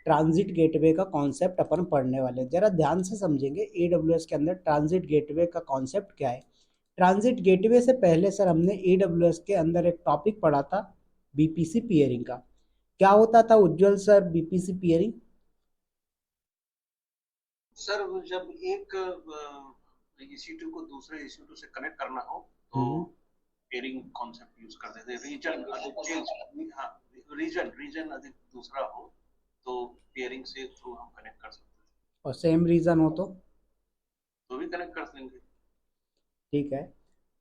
Transit gateway का concept अपन पढ़ने वाले हैं। जरा ध्यान से समझेंगे AWS के अंदर ट्रांजिट गेटवे का कॉन्सेप्ट क्या है। ट्रांजिट गेटवे से पहले सर हमने AWS के अंदर एक टॉपिक पढ़ा था बीपीसी पियरिंग का। क्या होता था उज्जवल सर बीपीसी पियरिंग? सर जब एक EC2 को दूसरे EC2 से कनेक्ट करना हो तो पेयरिंग कॉन्सेप्ट यूज करते थे। रीजन अधिक चेंज, हाँ, रीजन रीजन अधिक दूसरा हो तो पेयरिंग से थ्रू हम कनेक्ट कर सकते थे। और सेम रीजन हो तो भी कनेक्ट कर देंगे। ठीक है।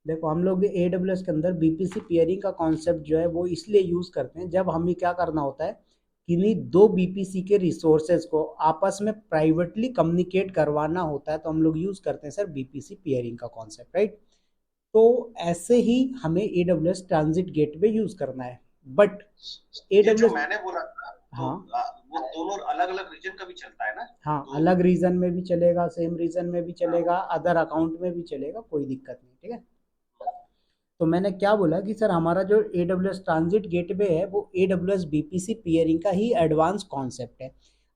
देखो हम लोग AWS के अंदर बीपीसी पियरिंग का कॉन्सेप्ट जो है वो इसलिए यूज करते हैं जब हमें क्या करना होता है, किन्हीं दो बीपीसी के रिसोर्सेज को आपस में प्राइवेटली कम्युनिकेट करवाना होता है, तो हम लोग यूज करते हैं सर बीपीसी पियरिंग का कॉन्सेप्ट, राइट। तो ऐसे ही हमें AWS ट्रांजिट गेटवे यूज करना है, बट ये जो AWS, मैंने बोला था तो हाँ वो दोनों अलग अलग रीजन का भी चलता है ना। हाँ, तो अलग रीजन में भी चलेगा, सेम रीजन में भी चलेगा, अदर अकाउंट में भी चलेगा, कोई दिक्कत नहीं, ठीक है। तो मैंने क्या बोला कि सर हमारा जो AWS ट्रांजिट गेटवे है वो AWS बीपीसी पियरिंग का ही एडवांस कॉन्सेप्ट है।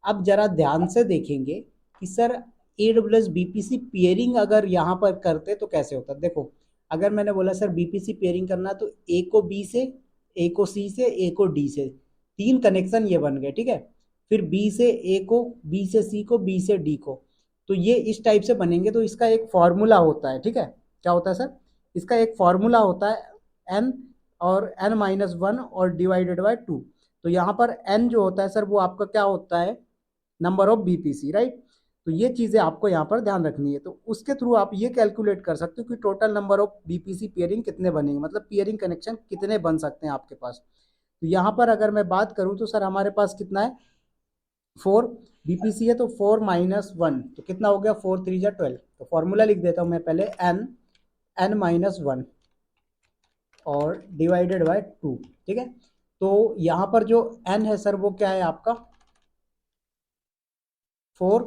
अब जरा ध्यान से देखेंगे कि सर AWS बीपीसी पियरिंग अगर यहाँ पर करते तो कैसे होता। देखो अगर मैंने बोला सर बीपीसी पियरिंग करना तो ए को बी से, ए को सी से, ए को डी से, तीन कनेक्शन ये बन गए, ठीक है। फिर बी से ए को, बी से सी को, बी से डी को, तो ये इस टाइप से बनेंगे। तो इसका एक फॉर्मूला होता है, ठीक है। क्या होता है सर? इसका एक फॉर्मूला होता है एन, और n-1 और डिवाइडेड बाय 2। तो यहाँ पर n जो होता है सर वो आपका क्या होता है, नंबर ऑफ बीपीसी, राइट। तो ये चीज़ें आपको यहाँ पर ध्यान रखनी है। तो उसके थ्रू आप ये कैलकुलेट कर सकते हो कि total number of BPC peering कितने बनेंगे, मतलब पियरिंग कनेक्शन कितने बन सकते हैं आपके पास। तो यहाँ पर अगर मैं बात करूँ तो सर हमारे पास कितना है, 4 बीपीसी है, तो 4-1 तो कितना हो गया, 4 3 जा 12। तो फॉर्मूला लिख देता हूँ मैं पहले, n-1 और डिवाइडेड बाय 2, ठीक है। तो यहाँ पर जो n है सर वो क्या है आपका 4,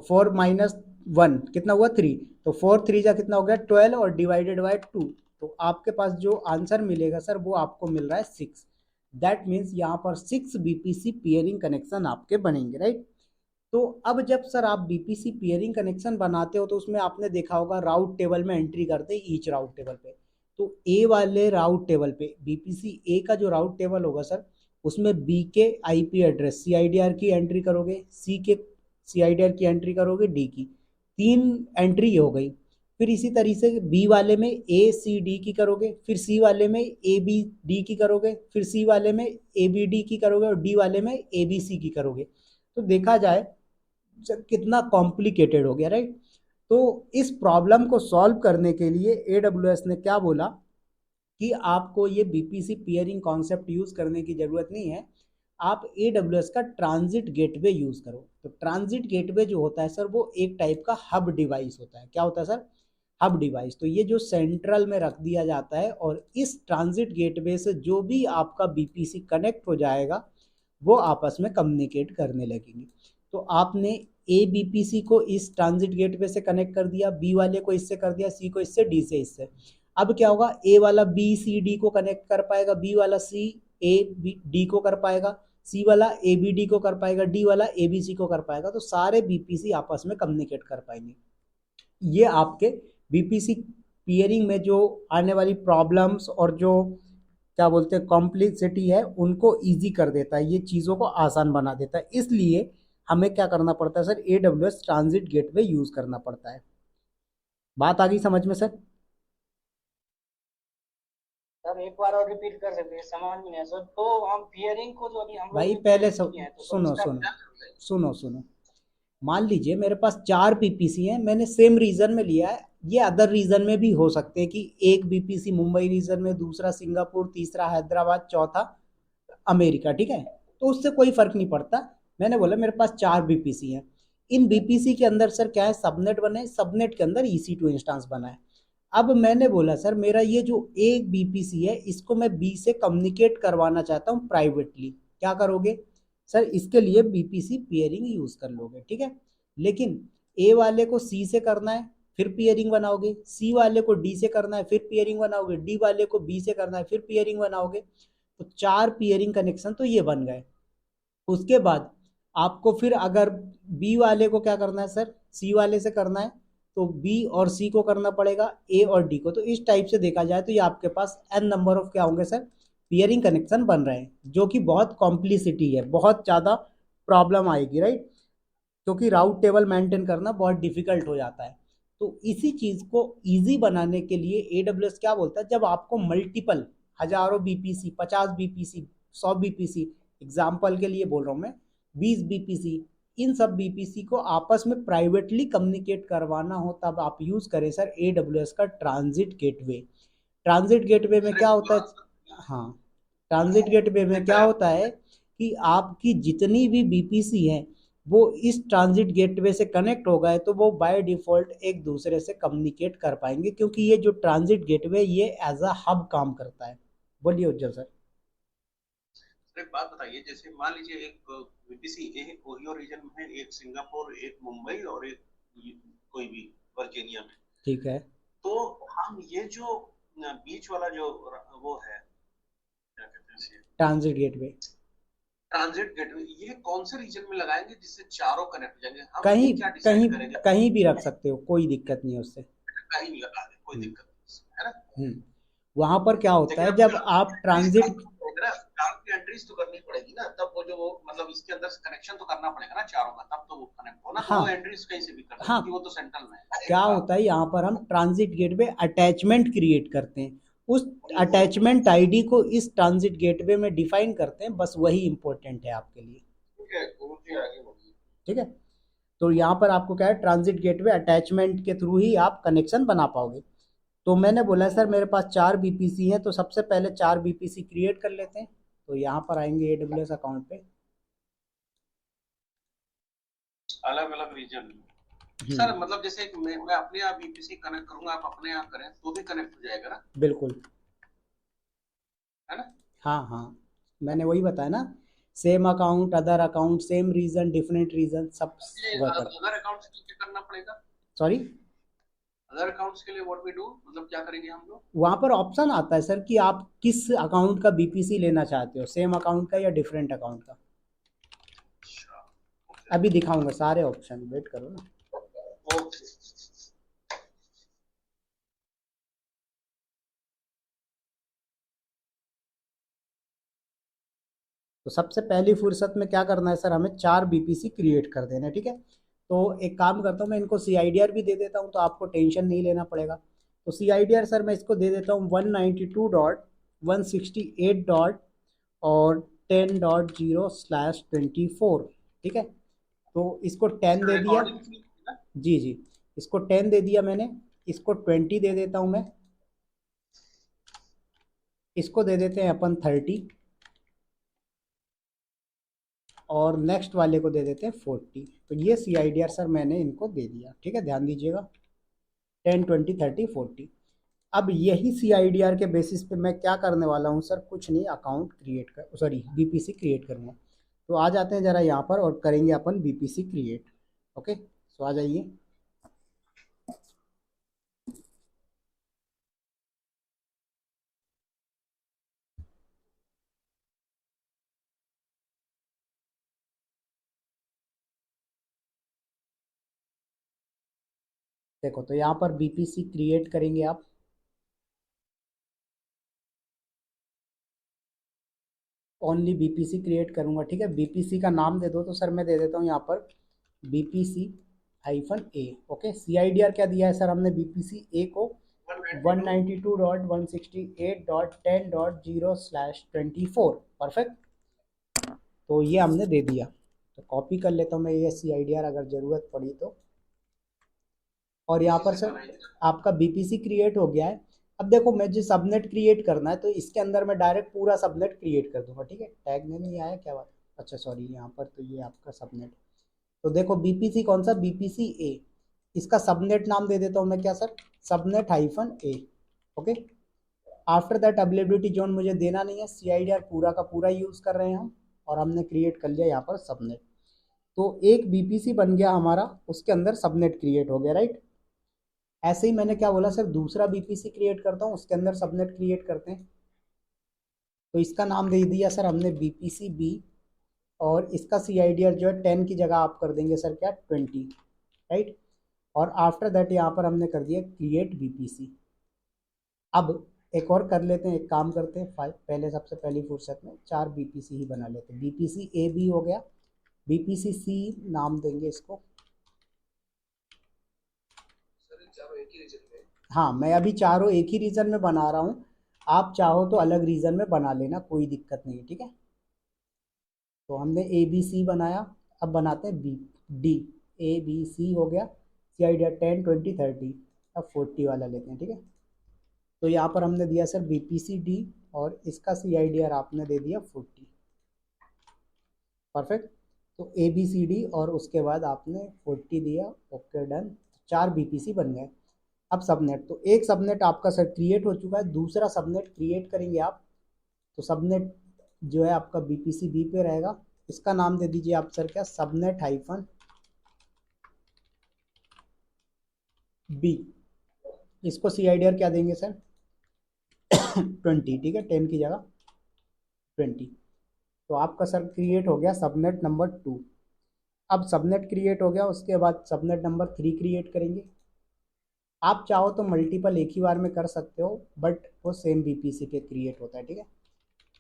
4-1 कितना हुआ 3, तो 4 3 जा कितना हो गया 12 और डिवाइडेड बाय 2। तो आपके पास जो आंसर मिलेगा सर वो आपको मिल रहा है 6। दैट मीन्स यहाँ पर 6 बीपीसी पियरिंग कनेक्शन आपके बनेंगे, राइट। तो अब जब सर आप बीपीसी पियरिंग कनेक्शन बनाते हो तो उसमें आपने देखा होगा राउट टेबल में एंट्री करते हैं ईच राउट टेबल पे। तो ए वाले राउट टेबल पे बीपीसी ए का जो राउट टेबल होगा सर उसमें बी के आईपी एड्रेस सीआईडीआर की एंट्री करोगे, सी के सीआईडीआर की एंट्री करोगे, डी की, तीन एंट्री हो गई। फिर इसी तरीके से बी वाले में ए सी डी की करोगे, फिर सी वाले में ए बी डी की करोगे, फिर सी वाले में ए बी डी की करोगे, और डी वाले में ए बी सी की करोगे। तो देखा जाए सर कितना कॉम्प्लिकेटेड हो गया, राइट। तो इस प्रॉब्लम को सॉल्व करने के लिए AWS ने क्या बोला कि आपको ये बीपीसी पियरिंग कॉन्सेप्ट यूज करने की जरूरत नहीं है, आप AWS का ट्रांजिट गेटवे यूज करो। तो ट्रांजिट गेटवे जो होता है सर वो एक टाइप का हब डिवाइस होता है। क्या होता है सर? Hub device. तो ये जो सेंट्रल में रख दिया जाता है और इस ट्रांजिट गेटवे से जो भी आपका बीपीसी कनेक्ट हो जाएगा वो आपस में कम्युनिकेट करने लगेंगे। तो आपने ए बीपीसी को इस ट्रांजिट गेटवे से कनेक्ट कर दिया, बी वाले को इससे कर दिया, सी को इससे, डी से इससे। अब क्या होगा, ए वाला बी सी डी को कनेक्ट कर पाएगा, बी वाला सी ए बी डी को कर पाएगा, सी वाला ए बी डी को कर पाएगा, डी वाला ए बी सी को कर पाएगा। तो सारे बीपीसी आपस में कम्युनिकेट कर पाएंगे। ये आपके बीपीसी पियरिंग में जो आने वाली प्रॉब्लम्स और जो क्या बोलते हैं कॉम्प्लेक्सिटी है उनको इजी कर देता है, ये चीज़ों को आसान बना देता है। इसलिए हमें क्या करना पड़ता है sir, AWS transit gateway use करना पड़ता है। बात आ गई समझ में सर? सर एक बार और रिपीट कर सकते हैं, समझ में नहीं आया सर। तो हम पियरिंग को जो अभी हम लोग भाई ने पहले डिस्कस किया है तो सुनो इसका सुनो सुनो सुनो, मान लीजिए मेरे पास 4 बीपीसी हैं, मैंने सेम रीजन में लिया है। ये अदर रीजन में भी हो सकते हैं कि एक बीपीसी मुंबई रीजन में, दूसरा सिंगापुर, तीसरा हैदराबाद, चौथा अमेरिका, ठीक है। तो उससे कोई फर्क नहीं पड़ता। मैंने बोला मेरे पास 4 बीपीसी हैं। इन बीपीसी के अंदर सर क्या है, सबनेट बने, सबनेट के अंदर EC2 इंस्टेंस बना है। अब मैंने बोला सर मेरा ये जो एक बीपीसी है इसको मैं बी से कम्युनिकेट करवाना चाहता हूँ प्राइवेटली। क्या करोगे सर, इसके लिए बीपीसी पियरिंग यूज कर लोगे, ठीक है। लेकिन ए वाले को सी से करना है फिर पियरिंग बनाओगे, सी वाले को डी से करना है फिर पियरिंग बनाओगे, डी वाले को बी से करना है फिर पियरिंग बनाओगे। तो 4 पियरिंग कनेक्शन तो ये बन गए। उसके बाद आपको फिर अगर बी वाले को क्या करना है सर, सी वाले से करना है, तो बी और सी को करना पड़ेगा ए और डी को। तो इस टाइप से देखा जाए तो ये आपके पास एन नंबर ऑफ क्या होंगे सर, पियरिंग कनेक्शन बन रहे हैं, जो कि बहुत कॉम्प्लिसिटी है, बहुत ज़्यादा प्रॉब्लम आएगी, राइट, क्योंकि राउट टेबल मेंटेन करना बहुत डिफिकल्ट हो जाता है। तो इसी चीज़ को इजी बनाने के लिए AWS क्या बोलता है, जब आपको मल्टीपल हजारों बीपीसी, 50 बीपीसी, 100 बीपीसी, एग्जाम्पल के लिए बोल रहा हूँ मैं, 20 बीपीसी, इन सब बीपीसी को आपस में प्राइवेटली कम्युनिकेट करवाना हो, तब आप यूज़ करें सर AWS का ट्रांजिट गेटवे। ट्रांजिट गेटवे में क्या होता है, हाँ, ट्रांजिट गेटवे में क्या होता है कि आपकी जितनी भी बीपीसी हैं वो इस ट्रांजिट गेटवे से कनेक्ट हो गए तो वो बाय डिफॉल्ट एक दूसरे से कम्युनिकेट कर पाएंगे, क्योंकि ये जो ट्रांजिट गेटवे ये एज अ हब काम करता है। बोलिए उज्जवल सर। एक बात बताइए, जैसे मान लीजिए एक बीपीसी एक ओहियो रीजन में है, एक सिंगापुर, एक मुंबई और एक कोई भी वर्जीनिया में, ठीक है। तो हम ये जो बीच वाला जो वो है, क्या कहते हैं इसे, ट्रांजिट गेटवे ट्रांजिट गेटवे, ये कौन से रीजन में लगाएंगे जिससे चारों कनेक्ट हो जाएंगे? हम कहीं ये क्या कहीं डिसाइड करेंगे? कहीं भी रख सकते हो, कोई दिक्कत नहीं है उससे। कहीं भी लगा दे, कोई हम्म दिक्कत नहीं इसमें, है ना? वहां पर क्या होता लेकिन है अब जब आप ट्रांजिट, चार की एंट्रीज तो करनी पड़ेगी ना, तब वो जो वो मतलब इसके अंदर कनेक्शन तो करना पड़ेगा ना चारों का, तब तो वो कनेक्ट हो ना, तो हाँ वो एंट्रीज कहीं से भी कर हाँ, सकते, वो तो सेंट्रल में है। क्या होता है यहाँ पर हम ट्रांजिट गेटवे अटैचमेंट क्रिएट करते हैं, उस अटैचमेंट आईडी को इस ट्रांजिट गेटवे में डिफाइन करते हैं, बस वही इंपॉर्टेंट है आपके लिए। ठीक है, गुरुजी आगे बढ़िए। ठीक है, तो यहाँ पर आपको क्या है, ट्रांजिट गेटवे अटैचमेंट के थ्रू ही आप कनेक्शन बना पाओगे। तो मैंने बोला सर मेरे पास 4 बीपीसी हैं, तो सबसे पहले 4 बीपीसी क्रिएट कर लेते हैं। तो यहाँ पर आएंगे AWS अकाउंट पे। अलग अलग रीजन। सर हम्म, मतलब जैसे मैं अपने आप ईपीसी कनेक्ट करूंगा, आप अपने आप करें तो भी कनेक्ट हो जाएगा ना, बिल्कुल। है ना? हाँ हाँ, मैंने वही बताया ना, same account, other account, same region, different region, सब ये वर्क कर। अदर अकाउंट्स के लिए क्या करना पड़ेगा? सॉरी, अदर अकाउंट्स के लिए व्हाट वी डू, मतलब क्या करेंगे हम लोग? वहाँ पर ऑप्शन आता है सर कि आप किस अकाउंट का बीपीसी लेना चाहते हो, सेम अकाउंट का या डिफरेंट अकाउंट का। अच्छा, अभी दिखाऊंगा सारे ऑप्शन, वेट करो ना। ओके। तो सबसे पहली फुर्सत में क्या करना है सर, हमें 4 बीपीसी क्रिएट कर देना है। ठीक है, तो एक काम करता हूँ, मैं इनको CIDR भी दे देता हूँ, तो आपको टेंशन नहीं लेना पड़ेगा। तो CIDR सर मैं इसको दे देता हूँ 192.168 डॉट और 10.0/24। ठीक है, तो इसको 10 दे दिया। रिकॉर्डिंग फी ना? जी जी, इसको 10 दे दिया मैंने, इसको 20 दे देता हूँ मैं, इसको दे देते हैं अपन 30, और नेक्स्ट वाले को दे देते हैं 40। तो ये CIDR सर मैंने इनको दे दिया। ठीक है, ध्यान दीजिएगा, 10, 20, 30, 40। अब यही CIDR के बेसिस पे मैं क्या करने वाला हूँ सर, कुछ नहीं, अकाउंट क्रिएट कर, सॉरी बीपीसी क्रिएट करूँगा। तो आ जाते हैं ज़रा यहाँ पर और करेंगे अपन बीपीसी क्रिएट। ओके, सो आ जाइए। देखो, तो यहाँ पर बीपीसी क्रिएट करेंगे आप, ओनली बीपीसी क्रिएट करूँगा। ठीक है, बीपीसी का नाम दे दो, तो सर मैं दे देता हूँ यहाँ पर BPC-A। ओके, CIDR क्या दिया है सर हमने, BPC-A को 192.168.10.0/24। परफेक्ट, तो ये हमने दे दिया। तो कॉपी कर लेता हूँ मैं ये CIDR, अगर ज़रूरत पड़ी तो। और यहाँ पर सर आपका बीपीसी क्रिएट हो गया है। अब देखो, मुझे सबनेट क्रिएट करना है, तो इसके अंदर मैं डायरेक्ट पूरा सबनेट क्रिएट कर दूंगा। ठीक है, टैग में नहीं आया क्या बात, अच्छा सॉरी, यहाँ पर तो ये आपका सबनेट। तो देखो बीपीसी कौन सा, BPC-A, इसका सबनेट नाम दे देता हूँ मैं, क्या sir, subnet-A। Okay, after that availability zone मुझे देना नहीं है, CIDR पूरा का पूरा यूज़ कर रहे हैं हम, और हमने क्रिएट कर लिया यहाँ पर सबनेट। तो एक बीपीसी बन गया हमारा, उसके अंदर सबनेट क्रिएट हो गया, राइट। ऐसे ही मैंने क्या बोला सर, दूसरा बीपीसी क्रिएट करता हूँ, उसके अंदर सबनेट क्रिएट करते हैं। तो इसका नाम दे दिया सर हमने BPC-B, और इसका CIDR जो है 10 की जगह आप कर देंगे सर क्या 20, राइट। और आफ्टर दैट यहाँ पर हमने कर दिया क्रिएट BPC। अब एक और कर लेते हैं, एक काम करते हैं, पहले सबसे पहली फुर्सत में 4 BPC ही बना लेते हैं। BPC AB हो गया, BPC C नाम देंगे इसको। हाँ, मैं अभी चारों एक ही रीजन में बना रहा हूँ, आप चाहो तो अलग रीजन में बना लेना, कोई दिक्कत नहीं है, ठीक है। तो हमने ABC बनाया, अब बनाते हैं D। ABC हो गया, CIDR 10 20 30, अब 40 वाला लेते हैं, ठीक है। तो यहाँ पर हमने दिया सर BPC D और इसका CIDR आपने दे दिया 40, परफेक्ट। तो ABCD और उसके बाद आपने 40 दिया, ओके डन, 4 BPC बन गए। अब सबनेट, तो एक सबनेट आपका सर क्रिएट हो चुका है, दूसरा सबनेट क्रिएट करेंगे आप। तो सबनेट जो है आपका BPC B पे रहेगा, इसका नाम दे दीजिए आप सर क्या सबनेट हाइफन B। इसको CIDR क्या देंगे सर 20, ठीक है, 10 की जगह 20। तो आपका सर क्रिएट हो गया सबनेट नंबर 2। अब सबनेट क्रिएट हो गया, उसके बाद सबनेट नंबर 3 क्रिएट करेंगे। आप चाहो तो मल्टीपल एक ही बार में कर सकते हो, बट वो सेम BPC पे क्रिएट होता है, ठीक है।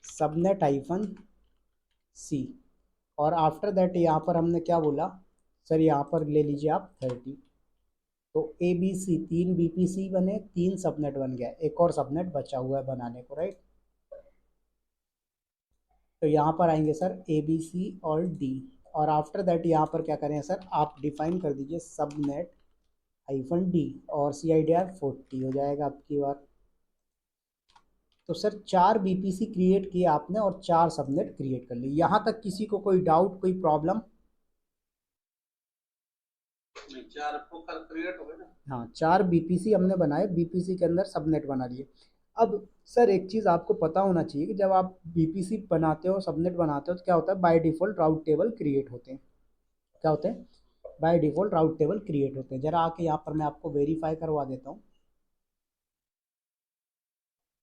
सबनेट हाइफन C और आफ्टर दैट यहाँ पर हमने क्या बोला सर, यहाँ पर ले लीजिए आप 30। तो ABC 3 BPC बने, 3 सबनेट बन गया, एक और सबनेट बचा हुआ है बनाने को, राइट। तो यहाँ पर आएंगे सर ABC और D और आफ्टर दैट यहाँ पर क्या करें सर, आप डिफाइन कर दीजिए सबनेट हाइफन D और CIDR 40 हो जाएगा आपकी बार। तो सर 4 BPC क्रिएट किए आपने और 4 सबनेट क्रिएट कर लिए। यहाँ तक किसी को कोई डाउट, कोई प्रॉब्लम? नहीं, 4 आपको कल क्रिएट हो गए ना। हाँ, 4 BPC हमने बनाए, BPC के अंदर सबनेट बना लिए। अब सर एक चीज़ आपको पता होना चाहिए कि जब आप BPC बनाते हो, सबनेट बनाते हो, तो क्या होता है, by default route table create होते हैं। क्या होते हैं? By default route table create होते हैं। ज़रा आके यहाँ पर मैं आपको वेरीफाई करवा देता हूँ।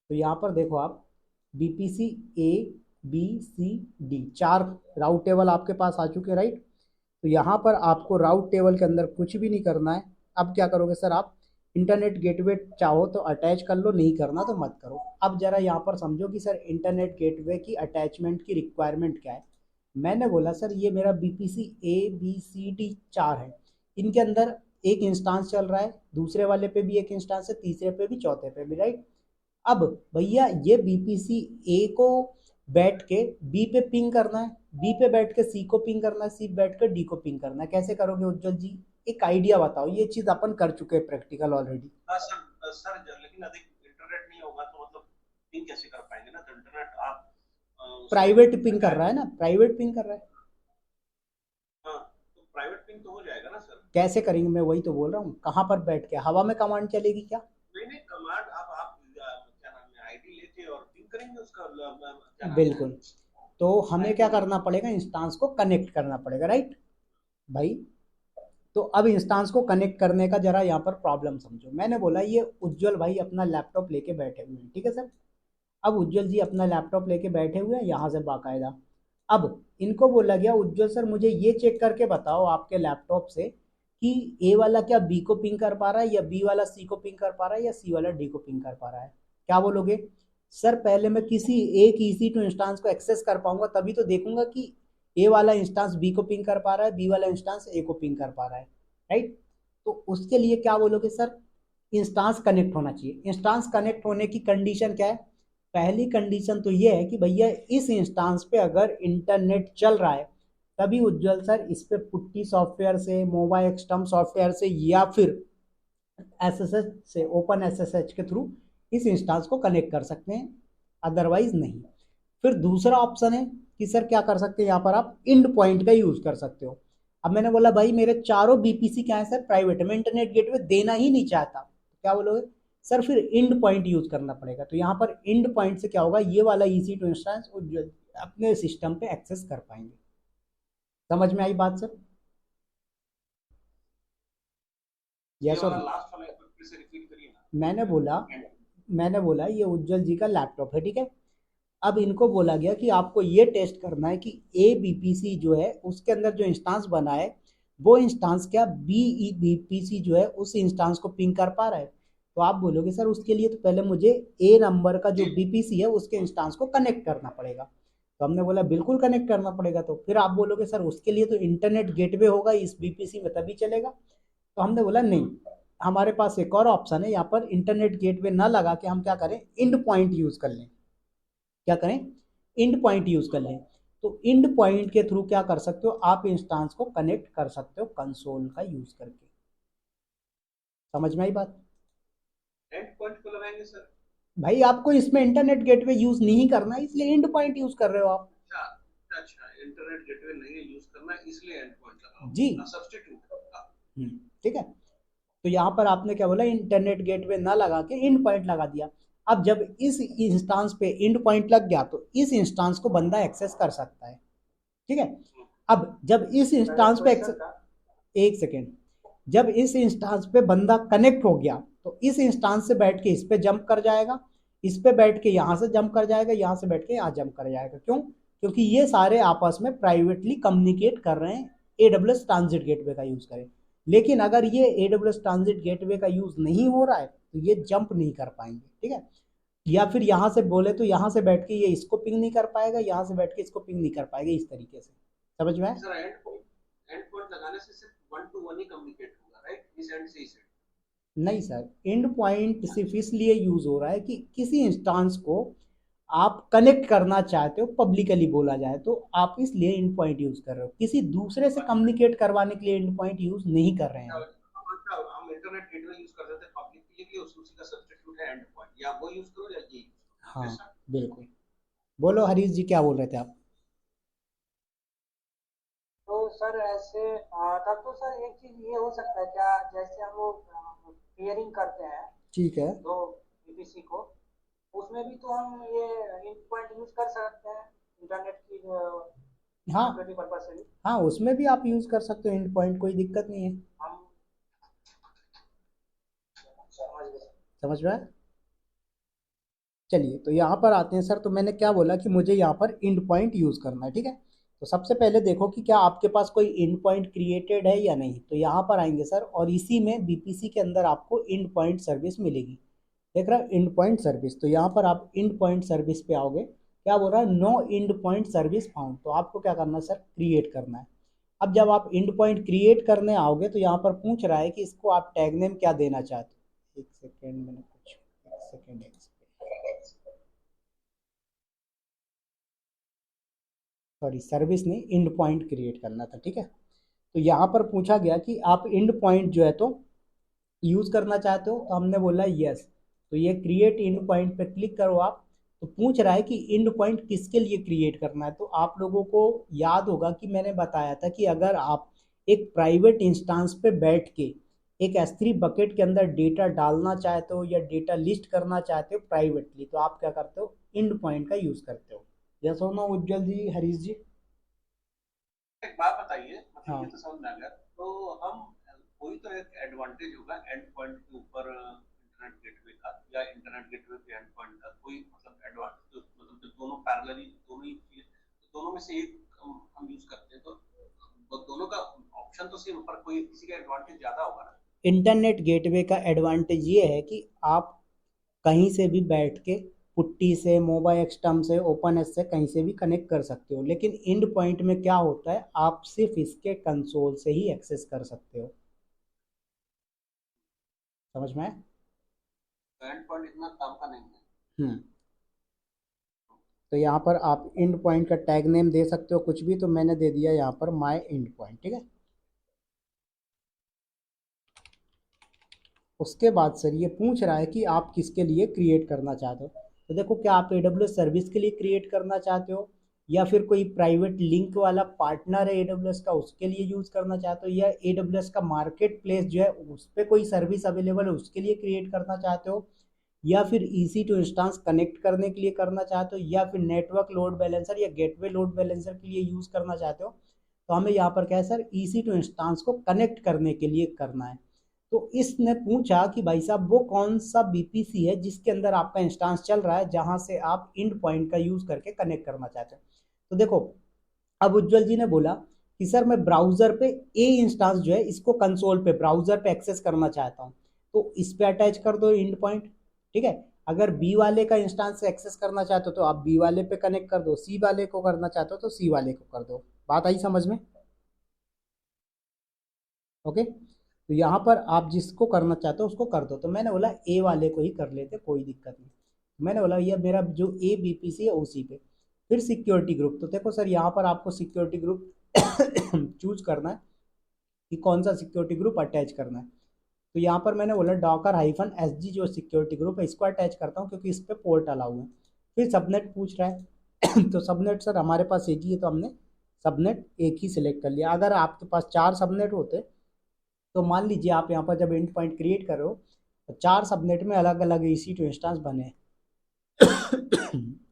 तो यहाँ पर देखो आप BPC A B C D 4 route table आपके पास आ चुके, राइट। तो यहाँ पर आपको राउट टेबल के अंदर कुछ भी नहीं करना है। अब क्या करोगे सर, आप इंटरनेट गेटवे चाहो तो अटैच कर लो, नहीं करना तो मत करो। अब जरा यहाँ पर समझो कि सर इंटरनेट गेटवे की अटैचमेंट की रिक्वायरमेंट क्या है। मैंने बोला सर ये मेरा BPC A B C D 4 है, इनके अंदर एक इंस्टांस चल रहा है, दूसरे वाले पे भी एक इंस्टांस है, तीसरे पे भी, चौथे पे भी, राइट। अब भैया ये BPC A को बैठ के B पे पिंग करना है, B पे बैठ के C को पिंग करना है, C बैठ के D को पिंग करना है। कैसे करोगे उज्जवल जी, एक आइडिया बताओ। ये चीज अपन कर चुके हैं प्रैक्टिकल ऑलरेडी। हाँ सर लेकिन अधिक इंटरनेट नहीं होगा तो मतलब पिंग कैसे कर पाएंगे ना, तो इंटरनेट आप प्राइवेट पिंग कर रहा है ना, प्राइवेट पिंग कर रहा है। हाँ, तो प्राइवेट पिंग तो हो जाएगा ना सर। कैसे करेंगे, मैं वही तो बोल रहा हूँ, कहाँ पर बैठ के, हवा में कमांड चलेगी क्या? नहीं नहीं, कमांड आप क्या नाम है, आईडी लेके और पिंग करेंगे उसका क्या नाम है। बिल्कुल। तो हमें क्या करना पड़ेगा, इंस्टांस को कनेक्ट करना पड़ेगा, राइट भाई। तो अब इंस्टांस को कनेक्ट करने का जरा यहाँ पर प्रॉब्लम समझो। मैंने बोला ये उज्जवल भाई अपना लैपटॉप लेके बैठे हुए हैं, ठीक है सर। अब उज्जवल जी अपना लैपटॉप लेके बैठे हुए हैं यहाँ से बाकायदा। अब इनको बोला गया उज्जवल सर मुझे ये चेक करके बताओ आपके लैपटॉप से कि ए वाला क्या बी को पिंग कर पा रहा है, या बी वाला सी को पिंग कर पा रहा है, या सी वाला डी को पिंग कर पा रहा है। क्या बोलोगे? सर पहले मैं किसी एक EC2 इंस्टांस को एक्सेस कर पाऊंगा, तभी तो देखूंगा कि ए वाला इंस्टांस बी को पिंग कर पा रहा है, बी वाला इंस्टांस ए को पिंग कर पा रहा है, राइट। तो उसके लिए क्या बोलोगे सर, इंस्टांस कनेक्ट होना चाहिए। इंस्टांस कनेक्ट होने की कंडीशन क्या है? पहली कंडीशन तो ये है कि भैया इस इंस्टांस पे अगर इंटरनेट चल रहा है, तभी उज्जवल सर इस पे पुट्टी सॉफ्टवेयर से, मोबाइल एक्सटर्म सॉफ्टवेयर से, या फिर SSH से, ओपन SSH के थ्रू इस इंस्टांस को कनेक्ट कर सकते हैं, अदरवाइज नहीं। फिर दूसरा ऑप्शन है कि सर क्या कर सकते हैं, यहाँ पर आप इंड पॉइंट का यूज कर सकते हो। अब मैंने बोला भाई मेरे चारों BPC क्या है सर, प्राइवेट, मैं इंटरनेट गेटवे देना ही नहीं चाहता, तो क्या बोलोगे सर, फिर इंड पॉइंट यूज करना पड़ेगा। तो यहाँ पर इंड पॉइंट से क्या होगा, ये वाला EC2 इंस्टांस अपने सिस्टम पे एक्सेस कर पाएंगे। समझ में आई बात सर? यस और लास्ट वाला एक बार फिर से रिपीट करिए ना। मैंने बोला ये उज्जवल जी का लैपटॉप है, ठीक है। अब इनको बोला गया कि आपको ये टेस्ट करना है कि ए बीपीसी जो है उसके अंदर जो इंस्टांस बना है वो इंस्टांस क्या बी ई बीपीसी जो है उस इंस्टांस को पिंग कर पा रहा है। तो आप बोलोगे सर उसके लिए तो पहले मुझे ए नंबर का जो बीपीसी है उसके इंस्टांस को कनेक्ट करना पड़ेगा। तो हमने बोला बिल्कुल कनेक्ट करना पड़ेगा। तो फिर आप बोलोगे सर उसके लिए तो इंटरनेट गेटवे होगा इस बीपीसी में तभी चलेगा। तो हमने बोला नहीं, हमारे पास एक और ऑप्शन है, यहाँ पर इंटरनेट गेटवे ना लगा के हम क्या करें, इंड पॉइंट यूज कर लें। क्या करें, इंड पॉइंट यूज कर लें। तो इंड पॉइंट के थ्रू क्या कर सकते हो आप इंस्टांस को कनेक्ट कर सकते हो कंसोल का यूज करके। समझ में आई बात? एंड पॉइंट को लगाएंगे सर? भाई आपको इसमें इंटरनेट गेटवे यूज नहीं करना है इसलिए इंड पॉइंट यूज कर रहे हो आप। अच्छा अच्छा, इंटरनेट गेटवे नहीं यूज करना है इसलिए एंड पॉइंट लगाओ जी सब्स्टिट्यूट। ठीक है। तो यहाँ पर आपने क्या बोला, इंटरनेट गेटवे ना लगा के इंड पॉइंट लगा दिया। अब जब इस इंस्टांस पे इंड पॉइंट लग गया तो इस इंस्टांस को बंदा एक्सेस कर सकता है। ठीक है। अब जब इस इंस्टांस पे एक सेकेंड, जब इस इंस्टांस पे बंदा कनेक्ट हो गया तो इस इंस्टांस से बैठ के इस पे जंप कर जाएगा, इस पे बैठ के यहाँ से जंप कर जाएगा, यहाँ से बैठ के यहाँ जंप कर जाएगा। क्यों? क्योंकि ये सारे आपस में प्राइवेटली कम्युनिकेट कर रहे हैं AWS ट्रांजिट गेटवे का यूज करें। लेकिन अगर ये AWS ट्रांजिट गेटवे का यूज नहीं हो रहा है तो ये जंप नहीं कर पाएंगे। ठीक है। या फिर यहाँ से बोले तो यहाँ से बैठ के ये इसको पिंग नहीं कर पाएगा, यहाँ से बैठ के इसको पिंग नहीं कर पाएगा, इस तरीके से। समझ में आया? सर एंड पॉइंट लगाने से सिर्फ 1 to 1 ही कम्युनिकेट होगा, राइट? इस एंड से इस एंड। नहीं सर, एंड पॉइंट सिर्फ इसलिए यूज हो रहा है कि किसी इंस्टांस को आप कनेक्ट करना चाहते हो, पब्लिकली बोला जाए तो आप इसलिए एंड पॉइंट यूज कर रहे हो, किसी दूसरे से कम्युनिकेट करवाने के लिए एंड पॉइंट यूज नहीं कर रहे हैं। हम इंटरनेट गेटवे यूज कर रहे थे पब्लिक के लिए, उसी का सब्स्टिट्यूट है एंड पॉइंट, या वो यूज करो या ये। हाँ बिल्कुल। बोलो हरीश जी, क्या बोल रहे थे आप? तो सर ऐसे तब तो सर एक चीज ये हो सकता है क्या, जैसे हम लोग पेयरिंग करते हैं ठीक है। दो बीपीसी को, उसमें भी तो हम ये इंड पॉइंट यूज कर सकते हैं इंटरनेट की हाँ सिक्योरिटी पर्पज से भी। हाँ, उसमें भी आप यूज कर सकते हो एंड पॉइंट, कोई दिक्कत नहीं है। हम समझ गए। समझ में आया? चलिए तो यहाँ पर आते हैं सर। तो मैंने क्या बोला कि मुझे यहाँ पर इंड पॉइंट यूज करना है। ठीक है। तो सबसे पहले देखो कि क्या आपके पास कोई इंड पॉइंट क्रिएटेड है या नहीं। तो यहाँ पर आएंगे सर और इसी में बीपीसी के अंदर आपको इंड पॉइंट सर्विस मिलेगी। देख रहा इंड पॉइंट सर्विस, तो यहाँ पर आप इंड पॉइंट सर्विस पे आओगे। क्या बोल रहा है, no endpoint service found. तो आपको क्या करना है सर, क्रिएट करना है। अब जब आप इंड पॉइंट क्रिएट करने आओगे तो यहाँ पर पूछ रहा है कि इसको आप टैग नेम क्या देना चाहते हो। एक सेकेंड, मैंने कुछ एक सेकेंड सॉरी, सर्विस नहीं, इंड पॉइंट क्रिएट करना था। ठीक है। तो यहाँ पर पूछा गया कि आप इंड पॉइंट जो है तो यूज करना चाहते हो, तो हमने बोला यस। तो ये क्रिएट इंड पॉइंट पे क्लिक करो आप। तो पूछ रहा है कि इंड पॉइंट किसके लिए क्रिएट करना है। तो आप लोगों को याद होगा कि मैंने बताया था कि अगर आप एक प्राइवेट इंस्टांस पे बैठ के एक S3 बकेट के अंदर डेटा डालना चाहते हो या डेटा लिस्ट करना चाहते हो प्राइवेटली, तो आप क्या करते हो, इंड पॉइंट का यूज करते हो। जैसा हो ना उज्जवल जी, हरीश जी? एक बात बताइए, मतलब हाँ। ये तो समझ में आ गया। तो हम कोई तो एक एडवांटेज होगा एंड पॉइंट के ऊपर इंटरनेट गेटवे का, या इंटरनेट गेटवे पे एंड पॉइंट का कोई मतलब एडवांटेज, मतलब जब दोनों पैरेलली दोनों ही चीज, तो दोनों में से एक हम यूज करते हैं तो दोनों का ऑप्शन तो सेम, पर कोई किसी का एडवांटेज ज्यादा होगा ना। इंटरनेट गेटवे का एडवांटेज ये है कि आप कहीं से भी बैठ के पुट्टी से, मोबाइल एक्सटर्म से, ओपन एस से कहीं से भी कनेक्ट कर सकते हो। लेकिन इंड पॉइंट में क्या होता है, आप सिर्फ इसके कंसोल से ही एक्सेस कर सकते हो। समझ में आया? एंड पॉइंट इतना काम का नहीं है। हम्म। तो यहाँ पर आप इंड पॉइंट का टैग नेम दे सकते हो कुछ भी। तो मैंने दे दिया यहाँ पर माई इंड पॉइंट। ठीक है। उसके बाद सर ये पूछ रहा है कि आप किसके लिए क्रिएट करना चाहते हो। तो देखो, क्या आप AWS सर्विस के लिए क्रिएट करना चाहते हो, या फिर कोई प्राइवेट लिंक वाला पार्टनर है AWS का उसके लिए यूज करना चाहते हो, या AWS का मार्केट प्लेस जो है उस पर कोई सर्विस अवेलेबल है उसके लिए क्रिएट करना चाहते हो, या फिर EC2 इंस्टांस कनेक्ट करने के लिए करना चाहते हो, या फिर नेटवर्क लोड बैलेंसर या गेटवे लोड बैलेंसर के लिए यूज करना चाहते हो। तो हमें यहाँ पर क्या है सर, EC2 इंस्टांस को कनेक्ट करने के लिए करना है। तो इसने पूछा कि भाई साहब वो कौन सा बीपीसी है जिसके अंदर आपका इंस्टांस चल रहा है जहां से आप इंड पॉइंट का यूज करके कनेक्ट करना चाहते हैं। तो देखो, अब उज्जवल जी ने बोला कि सर मैं ब्राउजर पे ए इंस्टांस जो है इसको कंसोल पे ब्राउजर पे एक्सेस करना चाहता हूँ, तो इस पे अटैच कर दो इंड पॉइंट। ठीक है, अगर बी वाले का इंस्टांस एक्सेस करना चाहते हो तो आप बी वाले पे कनेक्ट कर दो, सी वाले को करना चाहते हो तो सी वाले को कर दो। बात आई समझ में? ओके, तो यहाँ पर आप जिसको करना चाहते हो उसको कर दो। तो मैंने बोला ए वाले को ही कर लेते, कोई दिक्कत नहीं। मैंने बोला ये मेरा जो ए बीपीसी है उसी पे। फिर सिक्योरिटी ग्रुप, तो देखो सर यहाँ पर आपको सिक्योरिटी ग्रुप चूज करना है कि कौन सा सिक्योरिटी ग्रुप अटैच करना है। तो यहाँ पर मैंने बोला डॉकर हाइफन एस जी जो सिक्योरिटी ग्रुप है इसको अटैच करता हूँ क्योंकि इस पर पोर्ट अलाउ है। फिर सबनेट पूछ रहा है तो सबनेट सर हमारे पास एक ही है तो हमने सबनेट एक ही सिलेक्ट कर लिया। अगर आपके पास 4 सबनेट होते तो मान लीजिए आप यहाँ पर जब एंड पॉइंट क्रिएट कर रहे हो तो 4 सबनेट में अलग अलग EC2 इंस्टांस बने।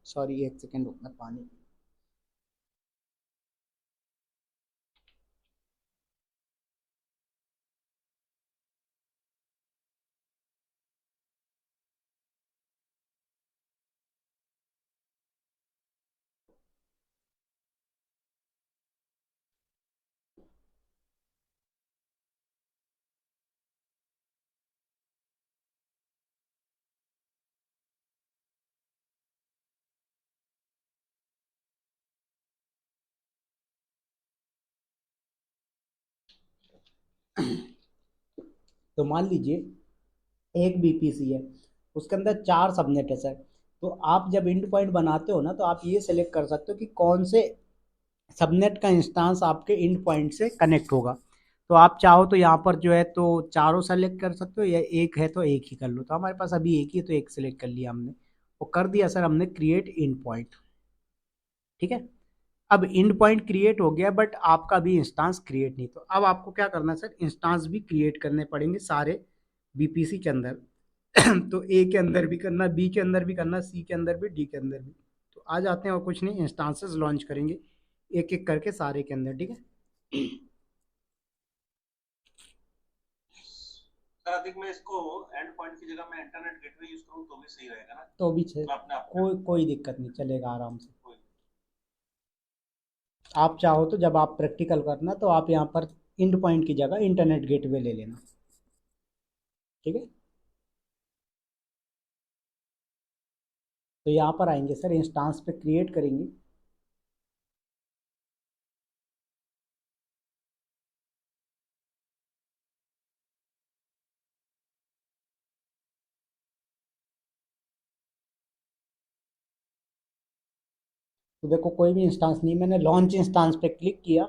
सॉरी, एक सेकेंड रुकना, पानी। तो मान लीजिए एक बीपीसी है, उसके अंदर 4 सबनेट है सर। तो आप जब इंड पॉइंट बनाते हो ना तो आप ये सेलेक्ट कर सकते हो कि कौन से सबनेट का इंस्टांस आपके इंड पॉइंट से कनेक्ट होगा। तो आप चाहो तो यहाँ पर जो है तो चारों सेलेक्ट कर सकते हो, या एक है तो एक ही कर लो। तो हमारे पास अभी एक ही है तो एक सेलेक्ट कर लिया हमने, वो कर दिया सर हमने क्रिएट इंड पॉइंट। ठीक है, अब इंड पॉइंट क्रिएट हो गया बट आपका अभी इंस्टांस क्रिएट नहीं। तो अब आपको क्या करना है सर, इंस्टांस भी क्रिएट करने पड़ेंगे सारे बीपीसी के अंदर। तो ए के अंदर भी करना, बी के अंदर भी करना, सी के अंदर भी, डी के अंदर भी। तो आ जाते हैं, और कुछ नहीं, इंस्टांसेस लॉन्च करेंगे एक एक करके सारे के अंदर। ठीक है, सर अधिक मैं इसको एंड पॉइंट की जगह मैं इंटरनेट गेटवे यूज करूँ तो भी सही रहेगा ना? तो भी मैं अपने आप कोई दिक्कत नहीं, चलेगा आराम से। कोई आप चाहो तो जब आप प्रैक्टिकल करना तो आप यहाँ पर इंड पॉइंट की जगह इंटरनेट गेटवे ले लेना। ठीक है, तो यहाँ पर आएंगे सर, इंस्टांस पे क्रिएट करेंगे। तो देखो कोई भी इंस्टांस नहीं, मैंने लॉन्च इंस्टांस पे क्लिक किया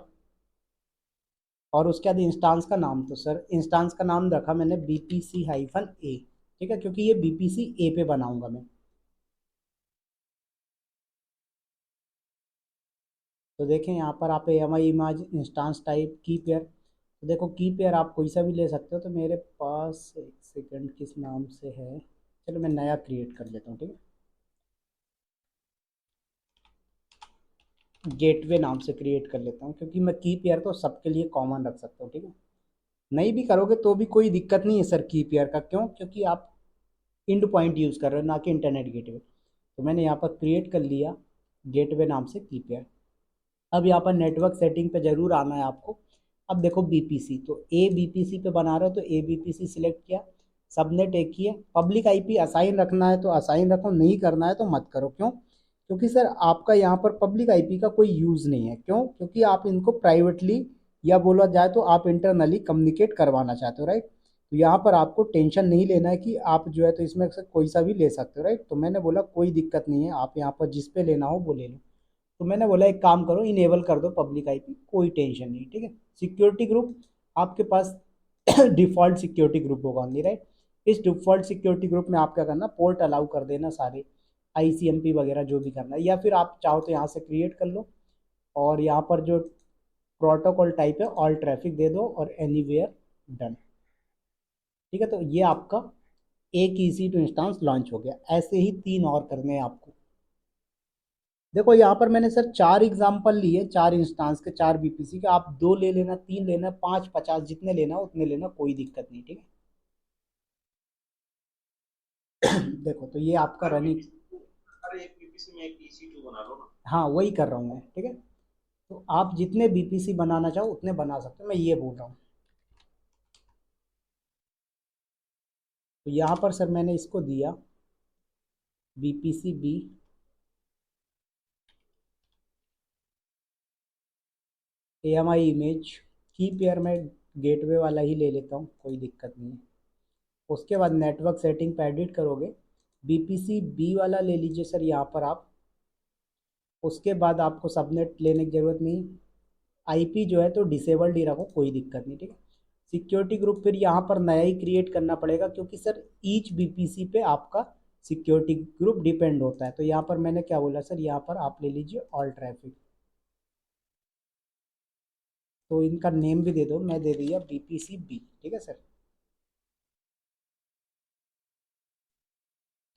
और उसके बाद इंस्टांस का नाम, तो सर इंस्टांस का नाम रखा मैंने BPC-A। ठीक है, क्योंकि ये BPC-A पे बनाऊंगा मैं। तो देखें यहाँ पर आप AMI इमेज इंस्टांस टाइप की पेयर, तो देखो की पेयर आप कोई सा भी ले सकते हो। तो मेरे पास एक सेकंड किस नाम से है, चलो मैं नया क्रिएट कर लेता हूँ। ठीक है, गेटवे नाम से क्रिएट कर लेता हूँ क्योंकि मैं की पेयर तो सबके लिए कॉमन रख सकता हूँ। ठीक है, नहीं भी करोगे तो भी कोई दिक्कत नहीं है सर की पेयर का, क्यों? क्योंकि आप इंड पॉइंट यूज़ कर रहे हो ना कि इंटरनेट गेटवे। तो मैंने यहाँ पर क्रिएट कर लिया गेटवे नाम से की पेयर। अब यहाँ पर नेटवर्क सेटिंग पे ज़रूर आना है आपको। अब देखो बीपीसी, तो ए बीपीसी पे बना रहे हो तो ए बीपीसी सिलेक्ट किया, सबनेट एक ही है। पब्लिक आईपी असाइन रखना है तो असाइन रखो, नहीं करना है तो मत करो। क्यों? क्योंकि सर आपका यहाँ पर पब्लिक आईपी का कोई यूज़ नहीं है। क्यों? क्योंकि आप इनको प्राइवेटली या बोला जाए तो आप इंटरनली कम्युनिकेट करवाना चाहते हो, राइट? तो यहाँ पर आपको टेंशन नहीं लेना है कि आप जो है तो इसमें से कोई सा भी ले सकते हो, राइट? तो मैंने बोला कोई दिक्कत नहीं है, आप यहाँ पर जिस पे लेना हो वो ले लो। तो मैंने बोला एक काम करो, इनेबल कर दो पब्लिक आईपी, कोई टेंशन नहीं। ठीक है, सिक्योरिटी ग्रुप आपके पास डिफॉल्ट सिक्योरिटी ग्रुप होगा ओनली, राइट? इस डिफॉल्ट सिक्योरिटी ग्रुप में आप क्या करना, पोर्ट अलाउ कर देना सारे, ICMP वगैरह जो भी करना है, या फिर आप चाहो तो यहाँ से क्रिएट कर लो और यहाँ पर जो प्रोटोकॉल टाइप है ऑल ट्रैफिक दे दो और एनीवेयर डन। ठीक है, तो ये आपका एक EC2 इंस्टांस लॉन्च हो गया। ऐसे ही 3 और करने हैं आपको। देखो यहाँ पर मैंने सर 4 एग्जाम्पल लिए, 4 इंस्टांस के, 4 बीपीसी के। आप 2 ले लेना, 3 लेना, 5, 50 जितने लेना उतने लेना, कोई दिक्कत नहीं। ठीक है, देखो तो ये आपका रनिंग, अरे एक बीपीसी में एक EC2 बना लो ना। हाँ वही कर रहा हूँ मैं, ठीक है। तो आप जितने बीपीसी बनाना चाहो उतने बना सकते हो, मैं ये बोल रहा हूँ। तो यहाँ पर सर मैंने इसको दिया बीपीसी बी, AMI इमेज की पेयर में गेटवे वाला ही ले लेता हूँ, कोई दिक्कत नहीं है। उसके बाद नेटवर्क सेटिंग पे एडिट करोगे, बीपीसी बी वाला ले लीजिए सर यहाँ पर आप। उसके बाद आपको सबनेट लेने की ज़रूरत नहीं, आईपी जो है तो डिसेबल्ड ही रखो, कोई दिक्कत नहीं, ठीक है। सिक्योरिटी ग्रुप फिर यहाँ पर नया ही क्रिएट करना पड़ेगा, क्योंकि सर ईच बीपीसी पे आपका सिक्योरिटी ग्रुप डिपेंड होता है। तो यहाँ पर मैंने क्या बोला सर, यहाँ पर आप ले लीजिए ऑल ट्रैफिक। तो इनका नेम भी दे दो, मैं दे दिया बीपीसी बी, ठीक है सर।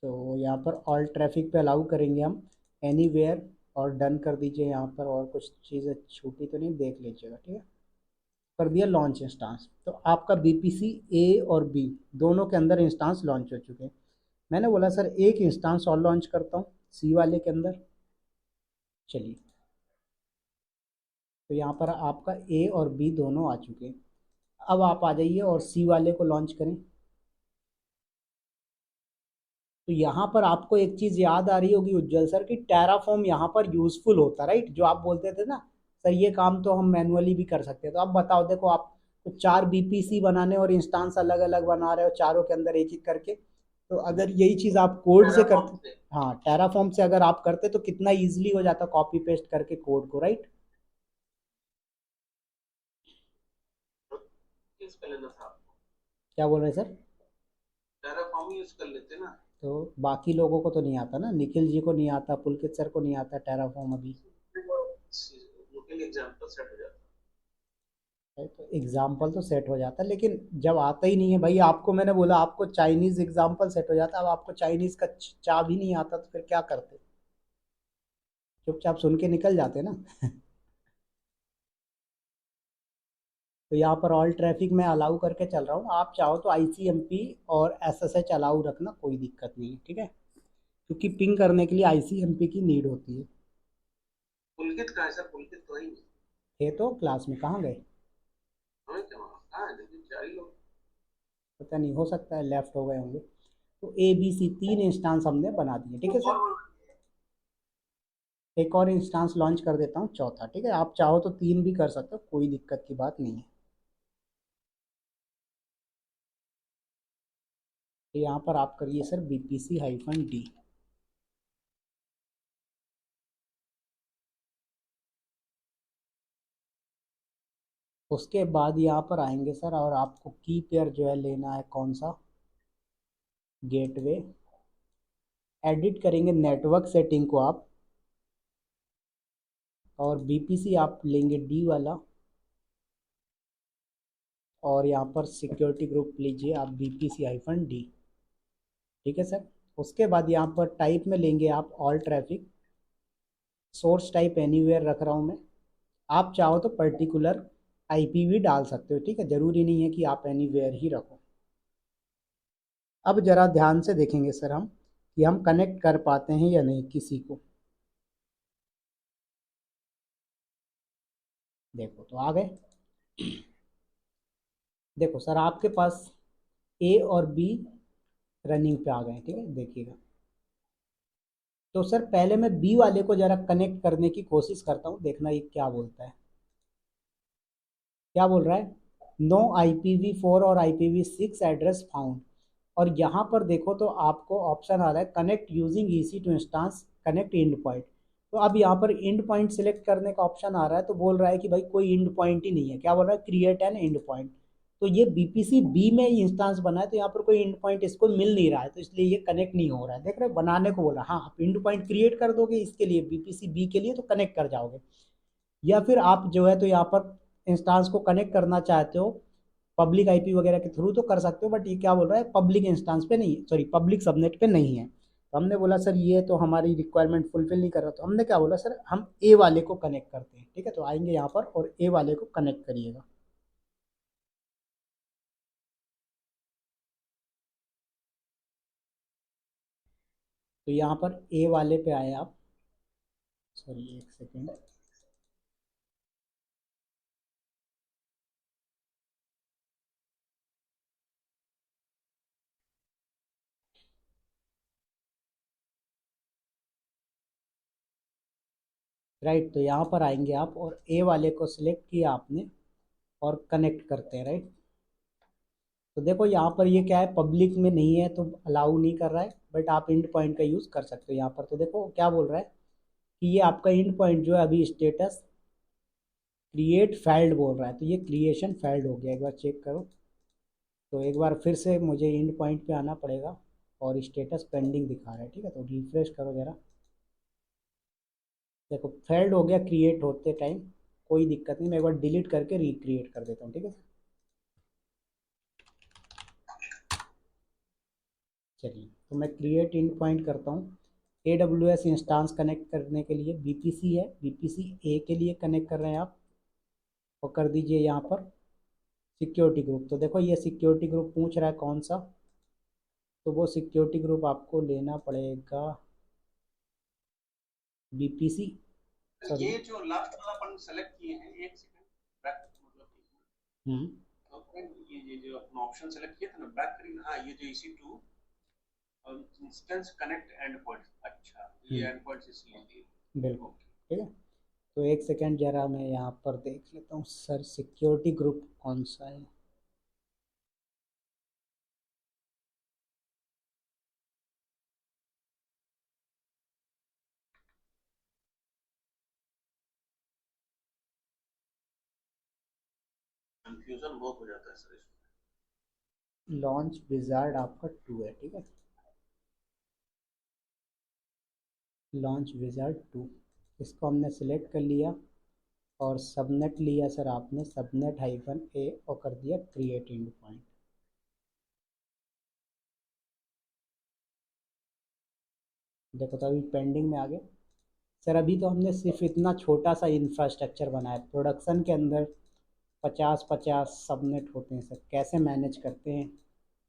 तो यहाँ पर ऑल ट्रैफिक पे अलाउ करेंगे हम एनीवेयर, और डन कर दीजिए यहाँ पर। और कुछ चीज़ें छूटी तो नहीं, देख लीजिएगा, ठीक है। कर दिया लॉन्च इंस्टांस, तो आपका बीपीसी ए और बी दोनों के अंदर इंस्टांस लॉन्च हो चुके हैं। मैंने बोला सर एक इंस्टांस और लॉन्च करता हूँ सी वाले के अंदर, चलिए। तो यहाँ पर आपका ए और बी दोनों आ चुके हैं। अब आप आ जाइए और सी वाले को लॉन्च करें। तो यहाँ पर आपको एक चीज़ याद आ रही होगी उज्जवल सर, कि टेराफॉर्म यहाँ पर यूजफुल होता है, राइट। जो आप बोलते थे ना सर ये काम तो हम मैनुअली भी कर सकते हैं। तो अब बताओ, देखो आप तो 4 बीपीसी बनाने और इंस्टांस अलग अलग बना रहे हो, चारों के अंदर एक एक करके। तो अगर यही चीज़ आप कोड से Terraform करते, से हाँ टेराफॉर्म से अगर आप करते तो कितना ईजिली हो जाता कॉपी पेस्ट करके कोड को, राइट। यूज कर लेना था आपको। क्या बोल रहे हैं सर? टेराफॉर्म ही यूज कर लेते ना। तो बाकी लोगों को तो नहीं आता ना, निखिल जी को नहीं आता, पुलकित सर को नहीं आता टेराफॉर्म अभी। लोकल एग्जांपल सेट हो जाता। तो एग्जाम्पल तो सेट हो जाता, लेकिन जब आता ही नहीं है भाई, आपको मैंने बोला आपको चाइनीज एग्जाम्पल सेट हो जाता, अब आपको चाइनीज का चा भी नहीं आता तो फिर क्या करते? चुपचाप सुन के निकल जाते ना। तो यहाँ पर ऑल ट्रैफिक में अलाउ करके चल रहा हूँ, आप चाहो तो आईसीएमपी और एसएसएच अलाउ रखना, कोई दिक्कत नहीं है, ठीक है। क्योंकि पिंग करने के लिए आईसीएमपी की नीड होती है। पुलकित कहाँ है सर? पुलकित तो है ही नहीं। थे तो क्लास में, कहाँ गए? हमें क्या वहाँ कहाँ है? लेकिन 4 ही लोग। पता नहीं, हो सकता है लेफ्ट हो गए होंगे। तो ए बी सी 3 इंस्टांस हमने बना दिए, ठीक है सर। एक और इंस्टांस लॉन्च कर देता हूँ, चौथा, ठीक है। आप चाहो तो 3 भी कर सकते हो, कोई दिक्कत की बात नहीं है। तो यहाँ पर आप करिए सर BPC-D। उसके बाद यहाँ पर आएंगे सर, और आपको की पेयर जो है लेना है कौन सा, गेटवे। एडिट करेंगे नेटवर्क सेटिंग को आप, और बीपीसी आप लेंगे डी वाला, और यहाँ पर सिक्योरिटी ग्रुप लीजिए आप BPC-D, ठीक है सर। उसके बाद यहाँ पर टाइप में लेंगे आप all traffic, source type anywhere रख रहा हूँ मैं। आप चाहो तो पर्टिकुलर आईपी भी डाल सकते हो, ठीक है, ज़रूरी नहीं है कि आप एनीवेयर ही रखो। अब ज़रा ध्यान से देखेंगे सर हम, कि हम कनेक्ट कर पाते हैं या नहीं किसी को। देखो तो आ गए। देखो सर आपके पास ए और बी रनिंग पे आ गए, ठीक है, देखिएगा। तो सर पहले मैं बी वाले को ज़रा कनेक्ट करने की कोशिश करता हूँ, देखना ये क्या बोलता है। क्या बोल रहा है? नो IPv4 और IPv6 एड्रेस फाउंड। और यहाँ पर देखो तो आपको ऑप्शन आ रहा है connect using EC2 instance, connect endpoint. तो अब यहाँ पर इंड पॉइंट सिलेक्ट करने का ऑप्शन आ रहा है, तो बोल रहा है कि भाई कोई इंड पॉइंट ही नहीं है। क्या बोल रहा है? Create an endpoint. तो ये बीपीसी बी में इंस्टांस बना है, तो यहाँ पर कोई इंड पॉइंट इसको मिल नहीं रहा है, तो इसलिए ये कनेक्ट नहीं हो रहा है। देख रहे हो, बनाने को बोला, हाँ आप इंड पॉइंट क्रिएट कर दोगे इसके लिए बीपीसी बी के लिए, तो कनेक्ट कर जाओगे। या फिर आप जो है तो यहाँ पर इंस्टांस को कनेक्ट करना चाहते हो पब्लिक आईपी वगैरह के थ्रू, तो कर सकते हो। बट ये क्या बोल रहा है, पब्लिक इंस्टांस पे नहीं, सॉरी पब्लिक सबनेट पे नहीं है। तो हमने बोला सर ये तो हमारी रिक्वायरमेंट फुलफिल नहीं कर रहा, तो हमने क्या बोला सर, हम ए वाले को कनेक्ट करते हैं, ठीक है। तो आएंगे यहाँ पर और ए वाले को कनेक्ट करिएगा। तो यहाँ पर ए वाले पे आए आप, सॉरी एक सेकेंड, राइट। तो यहाँ पर आएंगे आप और ए वाले को सिलेक्ट किया आपने और कनेक्ट करते हैं, राइट। तो देखो यहाँ पर ये क्या है, पब्लिक में नहीं है तो अलाउ नहीं कर रहा है, बट आप इंड पॉइंट का यूज़ कर सकते हो यहाँ पर। तो देखो क्या बोल रहा है कि ये आपका इंड पॉइंट जो है अभी स्टेटस क्रिएट फेल्ड बोल रहा है, तो ये क्रिएशन फेल्ड हो गया, एक बार चेक करो। तो एक बार फिर से मुझे इंड पॉइंट पे आना पड़ेगा और स्टेटस पेंडिंग दिखा रहा है, ठीक है। तो रिफ्रेश करो ज़रा, देखो फेल्ड हो गया क्रिएट होते टाइम, कोई दिक्कत नहीं, मैं एक बार डिलीट करके रिक्रिएट कर देता हूँ, ठीक है। चलिए, तो मैं क्रिएट इंड पॉइंट करता हूँ। AWS इंस्टांस कनेक्ट करने के लिए VPC है, VPC A के लिए कनेक्ट कर रहे हैं आप, और कर दीजिए यहाँ पर सिक्योरिटी ग्रुप। तो देखो ये सिक्योरिटी ग्रुप पूछ रहा है कौन सा, तो वो सिक्योरिटी ग्रुप आपको लेना पड़ेगा VPC। ये जो लास्ट वाला अपन सेलेक्ट किए हैं, एक सेकंड बैक, मतलब ये जो अपना ऑप्शन सेलेक्ट किया था ना, बैक करिए। हाँ, ये जो EC2 instance connect and point, अच्छा ये एंड पॉइंट्स इसलिए, बिल्कुल ठीक है। तो एक सेकेंड जरा मैं यहाँ पर देख लेता हूँ सर सिक्योरिटी ग्रुप कौन सा है। कंफ्यूजन बहुत हो जाता है सर इसमें। लॉन्च विजार्ड आपका 2 है, ठीक है, लॉन्च विजार्ड 2, इसको हमने सिलेक्ट कर लिया और सबनेट लिया सर आपने, सबनेट -A और कर दिया क्रिएट इंड पॉइंट। देखो तो अभी पेंडिंग में आ गया सर। अभी तो हमने सिर्फ इतना छोटा सा इंफ्रास्ट्रक्चर बनाया, प्रोडक्शन के अंदर 50-50 सबनेट होते हैं सर, कैसे मैनेज करते हैं,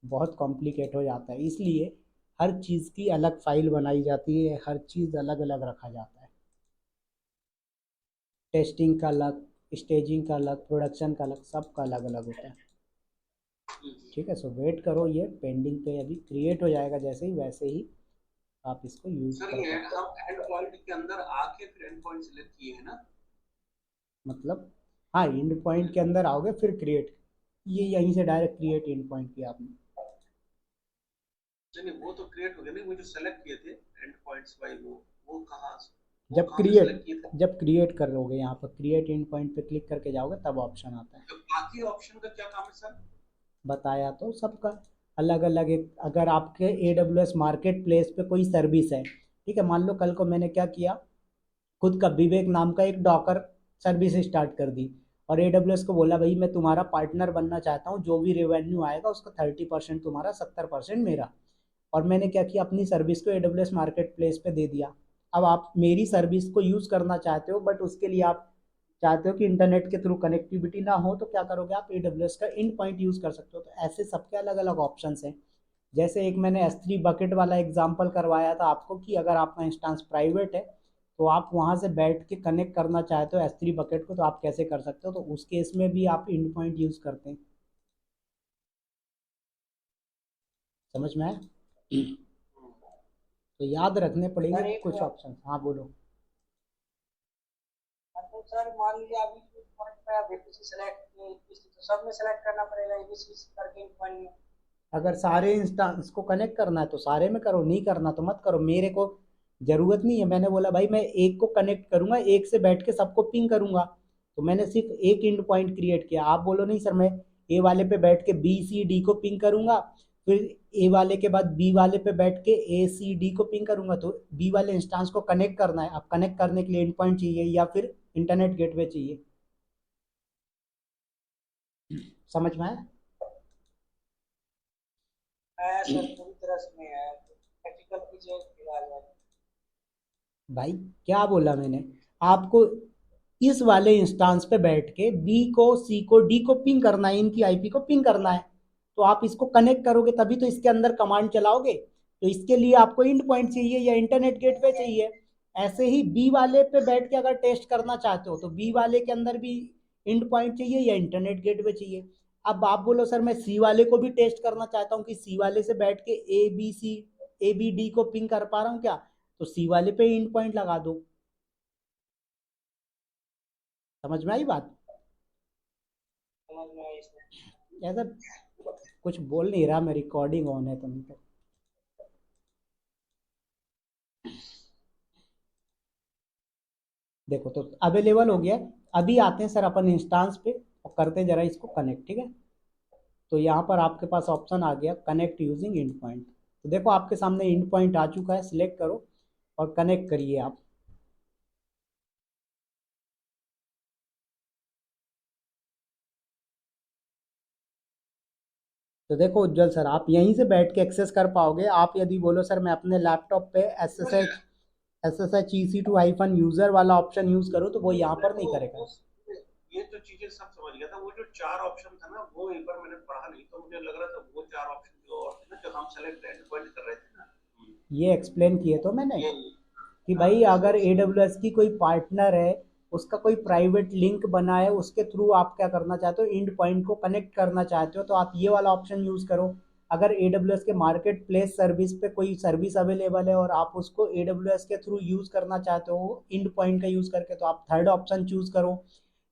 बहुत कॉम्प्लिकेट हो जाता है, इसलिए हर चीज़ की अलग फाइल बनाई जाती है, हर चीज़ अलग अलग रखा जाता है, टेस्टिंग का अलग, स्टेजिंग का अलग, प्रोडक्शन का अलग, सब का अलग अलग होता है, ठीक है। सो वेट करो, ये पेंडिंग पे अभी क्रिएट हो जाएगा, जैसे ही वैसे ही आप इसको यूज सर कर ये सकते हम एंड पॉइंट के अंदर आके फिर एंड पॉइंट सिलेक्ट किए हैं ना, मतलब हाँ, इंड पॉइंट के अंदर आओगे फिर क्रिएट, ये यहीं से डायरेक्ट क्रिएट इंड पॉइंट किया आपने। नहीं वो तो क्रिएट हो गया, नहीं वो जो सेलेक्ट किए थे एंड पॉइंट्स बाय वो कहाँ से, वो जब कहाँ से क्रिएट सेलेक्ट किए थे? जब क्रिएट कर लोगे यहाँ पर क्रिएट इंड पॉइंट पे क्लिक करके जाओगे तब ऑप्शन आता है। तो बाकी ऑप्शन का क्या काम है सर? बताया तो सबका अलग अलग एक, अगर आपके AWS मार्केट प्लेस पे कोई सर्विस है, ठीक है, मान लो कल को मैंने क्या किया, खुद का विवेक नाम का एक डॉकर सर्विस स्टार्ट कर दी और AWS को बोला भाई मैं तुम्हारा पार्टनर बनना चाहता हूँ, जो भी रेवेन्यू आएगा उसका 30% तुम्हारा, 70% मेरा, और मैंने क्या किया अपनी सर्विस को AWS मार्केट प्लेस पे दे दिया। अब आप मेरी सर्विस को यूज़ करना चाहते हो, बट उसके लिए आप चाहते हो कि इंटरनेट के थ्रू कनेक्टिविटी ना हो, तो क्या करोगे आप AWS का इंड पॉइंट यूज़ कर सकते हो। तो ऐसे सबके अलग अलग ऑप्शंस हैं। जैसे एक मैंने S3 बकेट वाला एग्जांपल करवाया था आपको कि अगर आपका इंस्टांस प्राइवेट है तो आप वहाँ से बैठ के कनेक्ट करना चाहते हो S3 बकेट को, तो आप कैसे कर सकते हो, तो उस केस में भी आप इंड पॉइंट यूज़ करते हैं। समझ में आया? तो याद रखने सर पड़ेंगे एक कुछ ऑप्शन। हाँ बोलो। तो सर मान लिया अभी जो पॉइंट पे आप VPC सेलेक्ट तो सब में सेलेक्ट करना पड़ेगा ABC करके पॉइंट में। अगर सारे इंस्टांस को कनेक्ट करना है तो सारे में करो, नहीं करना तो मत करो, मेरे को ज़रूरत नहीं है। मैंने बोला भाई मैं एक को कनेक्ट करूँगा, एक से बैठ के सबको पिंग करूँगा, तो मैंने सिर्फ एक इंड पॉइंट क्रिएट किया। आप बोलो नहीं सर मैं ए वाले पे बैठ के BCD को पिंग करूँगा, फिर ए वाले के बाद बी वाले पे बैठ के ACD को पिंग करूँगा, तो बी वाले इंस्टांस को कनेक्ट करना है। अब कनेक्ट करने के लिए इंड पॉइंट चाहिए या फिर इंटरनेट गेटवे चाहिए। समझ में आया? सर पूरी तरह से नहीं आया, प्रैक्टिकल कीजिए फिर आ जाएगा। भाई क्या बोला मैंने आपको, इस वाले इंस्टांस पे बैठ के बी को सी को डी को पिंग करना है, इनकी IP को पिंग करना है, तो आप इसको कनेक्ट करोगे तभी तो इसके अंदर कमांड चलाओगे। तो इसके लिए आपको इंड पॉइंट चाहिए या इंटरनेट गेटवे चाहिए। ऐसे ही बी वाले पे बैठ के अगर टेस्ट करना चाहते हो तो बी वाले के अंदर भी इंड पॉइंट चाहिए या इंटरनेट गेटवे चाहिए। अब आप बोलो सर मैं सी वाले को भी टेस्ट करना चाहता हूँ कि सी वाले से बैठ के ए बी डी को पिंग कर पा रहा हूँ क्या, तो सी वाले पे इंड पॉइंट लगा दो। समझ में आई बात? समझ में आई इसमें। ऐसा कुछ बोल नहीं रहा मैं, रिकॉर्डिंग ऑन है तुम पे। देखो तो अवेलेबल हो गया। अभी आते हैं सर अपन इंस्टांस पे और करते हैं जरा इसको कनेक्ट, ठीक है। तो यहाँ पर आपके पास ऑप्शन आ गया कनेक्ट यूजिंग इंड पॉइंट। तो देखो आपके सामने इंड पॉइंट आ चुका है, सिलेक्ट करो और कनेक्ट करिए आप। तो देखो उज्जवल सर आप यहीं से बैठ के एक्सेस कर पाओगे। आप यदि बोलो सर मैं अपने लैपटॉप पे S S H E C to hyphen user वाला ऑप्शन यूज करूँ तो वो यहाँ पर नहीं करेगा। ये तो चीजें सब समझ गया था, वो जो 4 ऑप्शन था ना वो एक बार मैंने पढ़ा नहीं तो मुझे लग रहा था वो 4 ऑप्शन जो और थे ना जो हम सेलेक्ट एंड पॉइंट कर रहे थे ना, ये एक्सप्लेन किए तो मैंने ये कि हाँ भाई अगर समझ AWS की कोई पार्टनर है, उसका कोई प्राइवेट लिंक बना है, उसके थ्रू आप क्या करना चाहते हो, इंड पॉइंट को कनेक्ट करना चाहते हो तो आप ये वाला ऑप्शन यूज करो। अगर AWS के मार्केट प्लेस सर्विस पे कोई सर्विस अवेलेबल है और आप उसको AWS के थ्रू यूज करना चाहते हो इंड पॉइंट का यूज करके, तो आप थर्ड ऑप्शन चूज करो।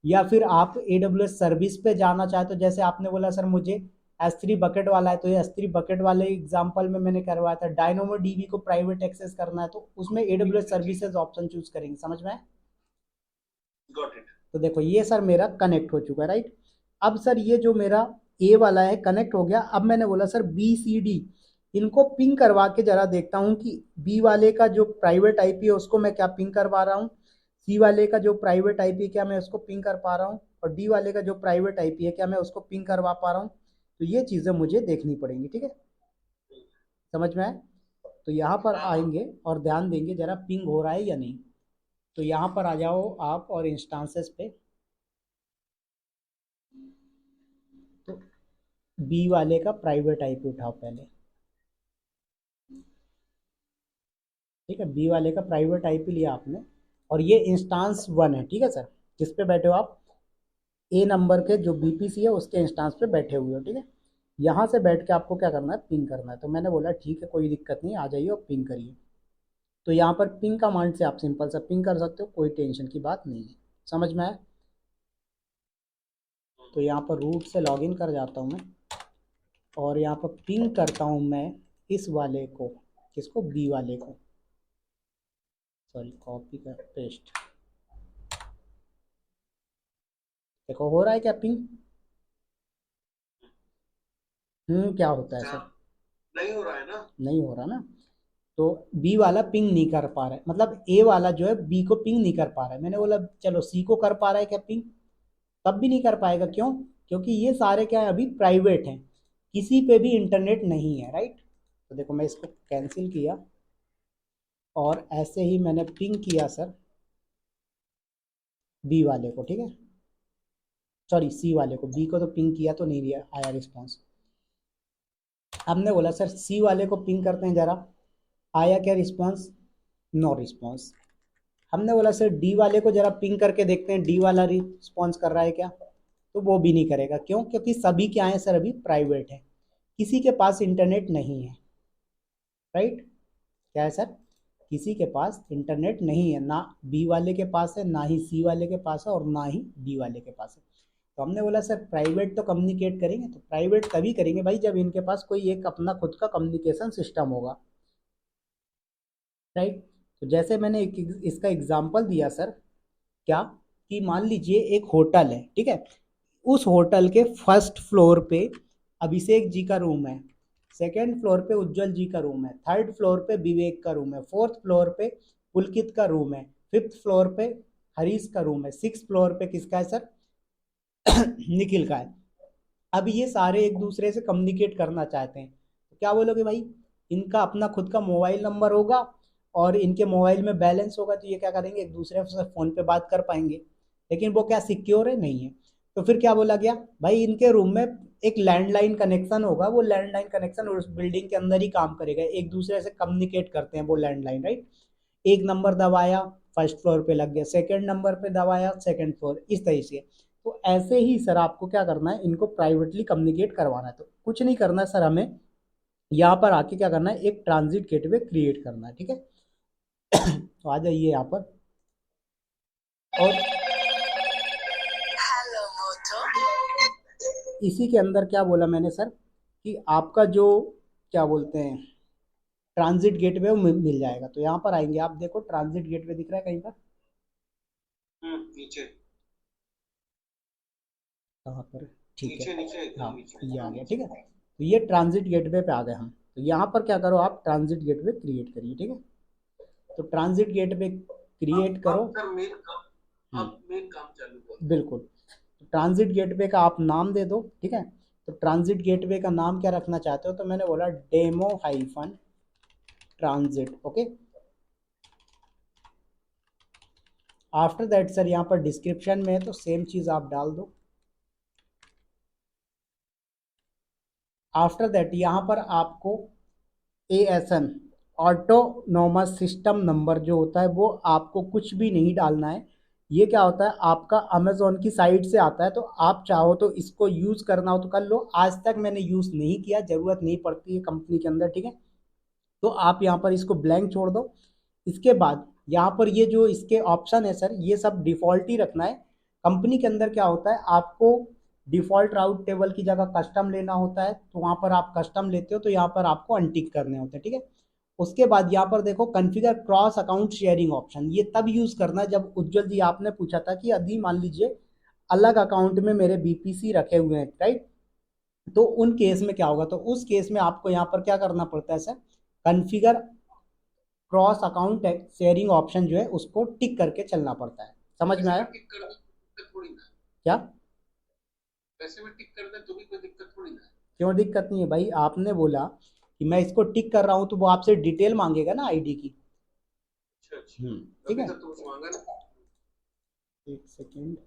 या फिर आप AWS सर्विस पे जाना चाहते हो, जैसे आपने बोला सर मुझे S3 बकेट वाला है, तो ये S3 बकेट वाले एग्जांपल में मैंने करवाया था डायनोमो डीबी को प्राइवेट एक्सेस करना है तो उसमें AWS सर्विसेज ऑप्शन चूज करेंगे। समझ में आए? Got it. तो देखो ये सर मेरा कनेक्ट हो चुका है, राइट। अब सर ये जो मेरा ए वाला है कनेक्ट हो गया। अब मैंने बोला सर बी सी डी इनको पिंग करवा के जरा देखता हूँ कि बी वाले का जो प्राइवेट आईपी है उसको मैं क्या पिंग करवा रहा हूँ, सी वाले का जो प्राइवेट आईपी क्या मैं उसको पिंग कर पा रहा हूँ, और डी वाले का जो प्राइवेट आईपी है क्या मैं उसको पिंग करवा पा रहा हूँ। तो ये चीज़ें मुझे देखनी पड़ेंगी, ठीक है। समझ में आए? तो यहाँ पर आएंगे और ध्यान देंगे जरा पिंग हो रहा है या नहीं। तो यहाँ पर आ जाओ आप और इंस्टांसेस पे। तो बी वाले का प्राइवेट आईपी उठाओ पहले, ठीक है। बी वाले का प्राइवेट आईपी लिया आपने और ये इंस्टांस 1 है, ठीक है सर। किस पे बैठे हो आप? ए नंबर के जो बीपीसी है उसके इंस्टांस पे बैठे हुए हो, ठीक है। यहाँ से बैठ के आपको क्या करना है, पिंग करना है। तो मैंने बोला ठीक है कोई दिक्कत नहीं, आ जाइए और पिंग करिए। तो यहाँ पर पिंग कमांड से आप सिंपल सा पिंग कर सकते हो, कोई टेंशन की बात नहीं है। समझ में आया? तो यहाँ पर रूट से लॉगिन कर जाता हूँ मैं और यहाँ पर पिंग करता हूँ मैं इस वाले को, किसको, बी वाले को। सॉरी कॉपी कर पेस्ट। देखो हो रहा है क्या पिंग? क्या होता है सर? नहीं हो रहा है ना, नहीं हो रहा ना। तो बी वाला पिंग नहीं कर पा रहा है, मतलब ए वाला जो है बी को पिंग नहीं कर पा रहा है। मैंने बोला चलो सी को कर पा रहा है क्या पिंग, तब भी नहीं कर पाएगा। क्यों? क्योंकि ये सारे क्या है अभी प्राइवेट हैं, किसी पे भी इंटरनेट नहीं है, राइट। तो देखो मैं इसको कैंसिल किया और ऐसे ही मैंने पिंग किया सर बी वाले को, ठीक है। सॉरी सी वाले को, बी को तो पिंग किया तो नहीं दिया आया रिस्पॉन्स। हमने बोला सर सी वाले को पिंग करते हैं जरा, आया क्या रिस्पॉन्स? No response. हमने बोला सर डी वाले को जरा पिंग करके देखते हैं डी वाला रिस्पॉन्स कर रहा है क्या, तो वो भी नहीं करेगा। क्यों? क्योंकि सभी क्या है सर अभी प्राइवेट है, किसी के पास इंटरनेट नहीं है, राइट। क्या है सर? किसी के पास इंटरनेट नहीं है, ना बी वाले के पास है, ना ही सी वाले के पास है और ना ही डी वाले के पास है। तो हमने बोला सर प्राइवेट तो कम्युनिकेट करेंगे, तो प्राइवेट तभी करेंगे भाई जब इनके पास कोई एक अपना खुद का कम्युनिकेशन सिस्टम होगा, राइट। तो जैसे मैंने इसका एग्जाम्पल दिया सर, क्या कि मान लीजिए एक होटल है, ठीक है। उस होटल के फर्स्ट फ्लोर पे अभिषेक जी का रूम है, सेकेंड फ्लोर पे उज्जवल जी का रूम है, थर्ड फ्लोर पे विवेक का रूम है, फोर्थ फ्लोर पे पुलकित का रूम है, फिफ्थ फ्लोर पे हरीश का रूम है, सिक्स फ्लोर पे किसका है सर? निखिल का है। अब ये सारे एक दूसरे से कम्युनिकेट करना चाहते हैं, तो क्या बोलोगे भाई, इनका अपना खुद का मोबाइल नंबर होगा और इनके मोबाइल में बैलेंस होगा, तो ये क्या करेंगे एक दूसरे से फ़ोन पे बात कर पाएंगे। लेकिन वो क्या सिक्योर है? नहीं है। तो फिर क्या बोला गया भाई, इनके रूम में एक लैंडलाइन कनेक्शन होगा, वो लैंडलाइन कनेक्शन उस बिल्डिंग के अंदर ही काम करेगा, एक दूसरे से कम्युनिकेट करते हैं वो लैंडलाइन, राइट। एक नंबर दबाया फर्स्ट फ्लोर पे लग गया, सेकंड नंबर पे दबाया सेकंड फ्लोर, इस तरह से। तो ऐसे ही सर आपको क्या करना है, इनको प्राइवेटली कम्युनिकेट करवाना है। तो कुछ नहीं करना है सर, हमें यहाँ पर आके क्या करना है, एक ट्रांजिट गेटवे क्रिएट करना है, ठीक है। तो आ जाइए यहाँ पर, और इसी के अंदर क्या बोला मैंने सर, कि आपका जो क्या बोलते हैं ट्रांजिट गेटवे वो मिल जाएगा। तो यहाँ पर आएंगे, आप देखो ट्रांजिट गेटवे दिख रहा है कहीं पर, नीचे कहाँ पर, ठीक है, नीचे नीचे हाँ नीचे ये आ गया, ठीक है। तो ये ट्रांजिट गेटवे पे आ गए हम। तो यहाँ पर क्या करो, आप ट्रांजिट गेटवे क्रिएट करिए, ठीक है। तो ट्रांजिट गेटवे क्रिएट करो। सर मेन काम चालू करो। बिल्कुल। तो ट्रांजिट गेटवे का आप नाम दे दो, ठीक है। तो ट्रांजिट गेटवे का नाम क्या रखना चाहते हो, तो मैंने बोला demo hyphen transit, okay. After that sir यहाँ पर डिस्क्रिप्शन में है तो सेम चीज़ आप डाल दो। आफ्टर दैट यहाँ पर आपको ASN ऑटोनोमस सिस्टम नंबर जो होता है वो आपको कुछ भी नहीं डालना है। ये क्या होता है, आपका अमेजोन की साइट से आता है, तो आप चाहो तो इसको यूज़ करना हो तो कर लो। आज तक मैंने यूज़ नहीं किया, ज़रूरत नहीं पड़ती है कंपनी के अंदर, ठीक है। तो आप यहाँ पर इसको ब्लैंक छोड़ दो। इसके बाद यहाँ पर ये जो इसके ऑप्शन है सर, ये सब डिफ़ॉल्ट ही रखना है। कंपनी के अंदर क्या होता है, आपको डिफ़ॉल्ट राउट टेबल की जगह कस्टम लेना होता है, तो वहाँ पर आप कस्टम लेते हो, तो यहाँ पर आपको अनटिक करने होते हैं, ठीक है। उसके बाद यहाँ पर देखो configure cross account sharing option, ये तब यूज़ करना है जब उज्जवल जी आपने पूछा था कि यदि मान लीजिए अलग अकाउंट में मेरे BPC रखे हुए हैं, राइट। तो उन केस में क्या होगा, तो उस केस में आपको यहाँ पर क्या करना पड़ता है sir, configure cross account sharing option जो है उसको टिक करके चलना पड़ता है। समझ में आया टिक कर दे थोड़ी ना, क्या? वैसे में टिक कर दे तो भी कोई दिक्कत थोड़ी ना। क्यों दिक्कत नहीं है भाई, आपने बोला कि मैं इसको टिक कर रहा हूँ तो वो आपसे डिटेल मांगेगा ना आईडी की। अच्छा ठीक अभी है, तक तो कुछ मांगा ना। एक सेकेंड।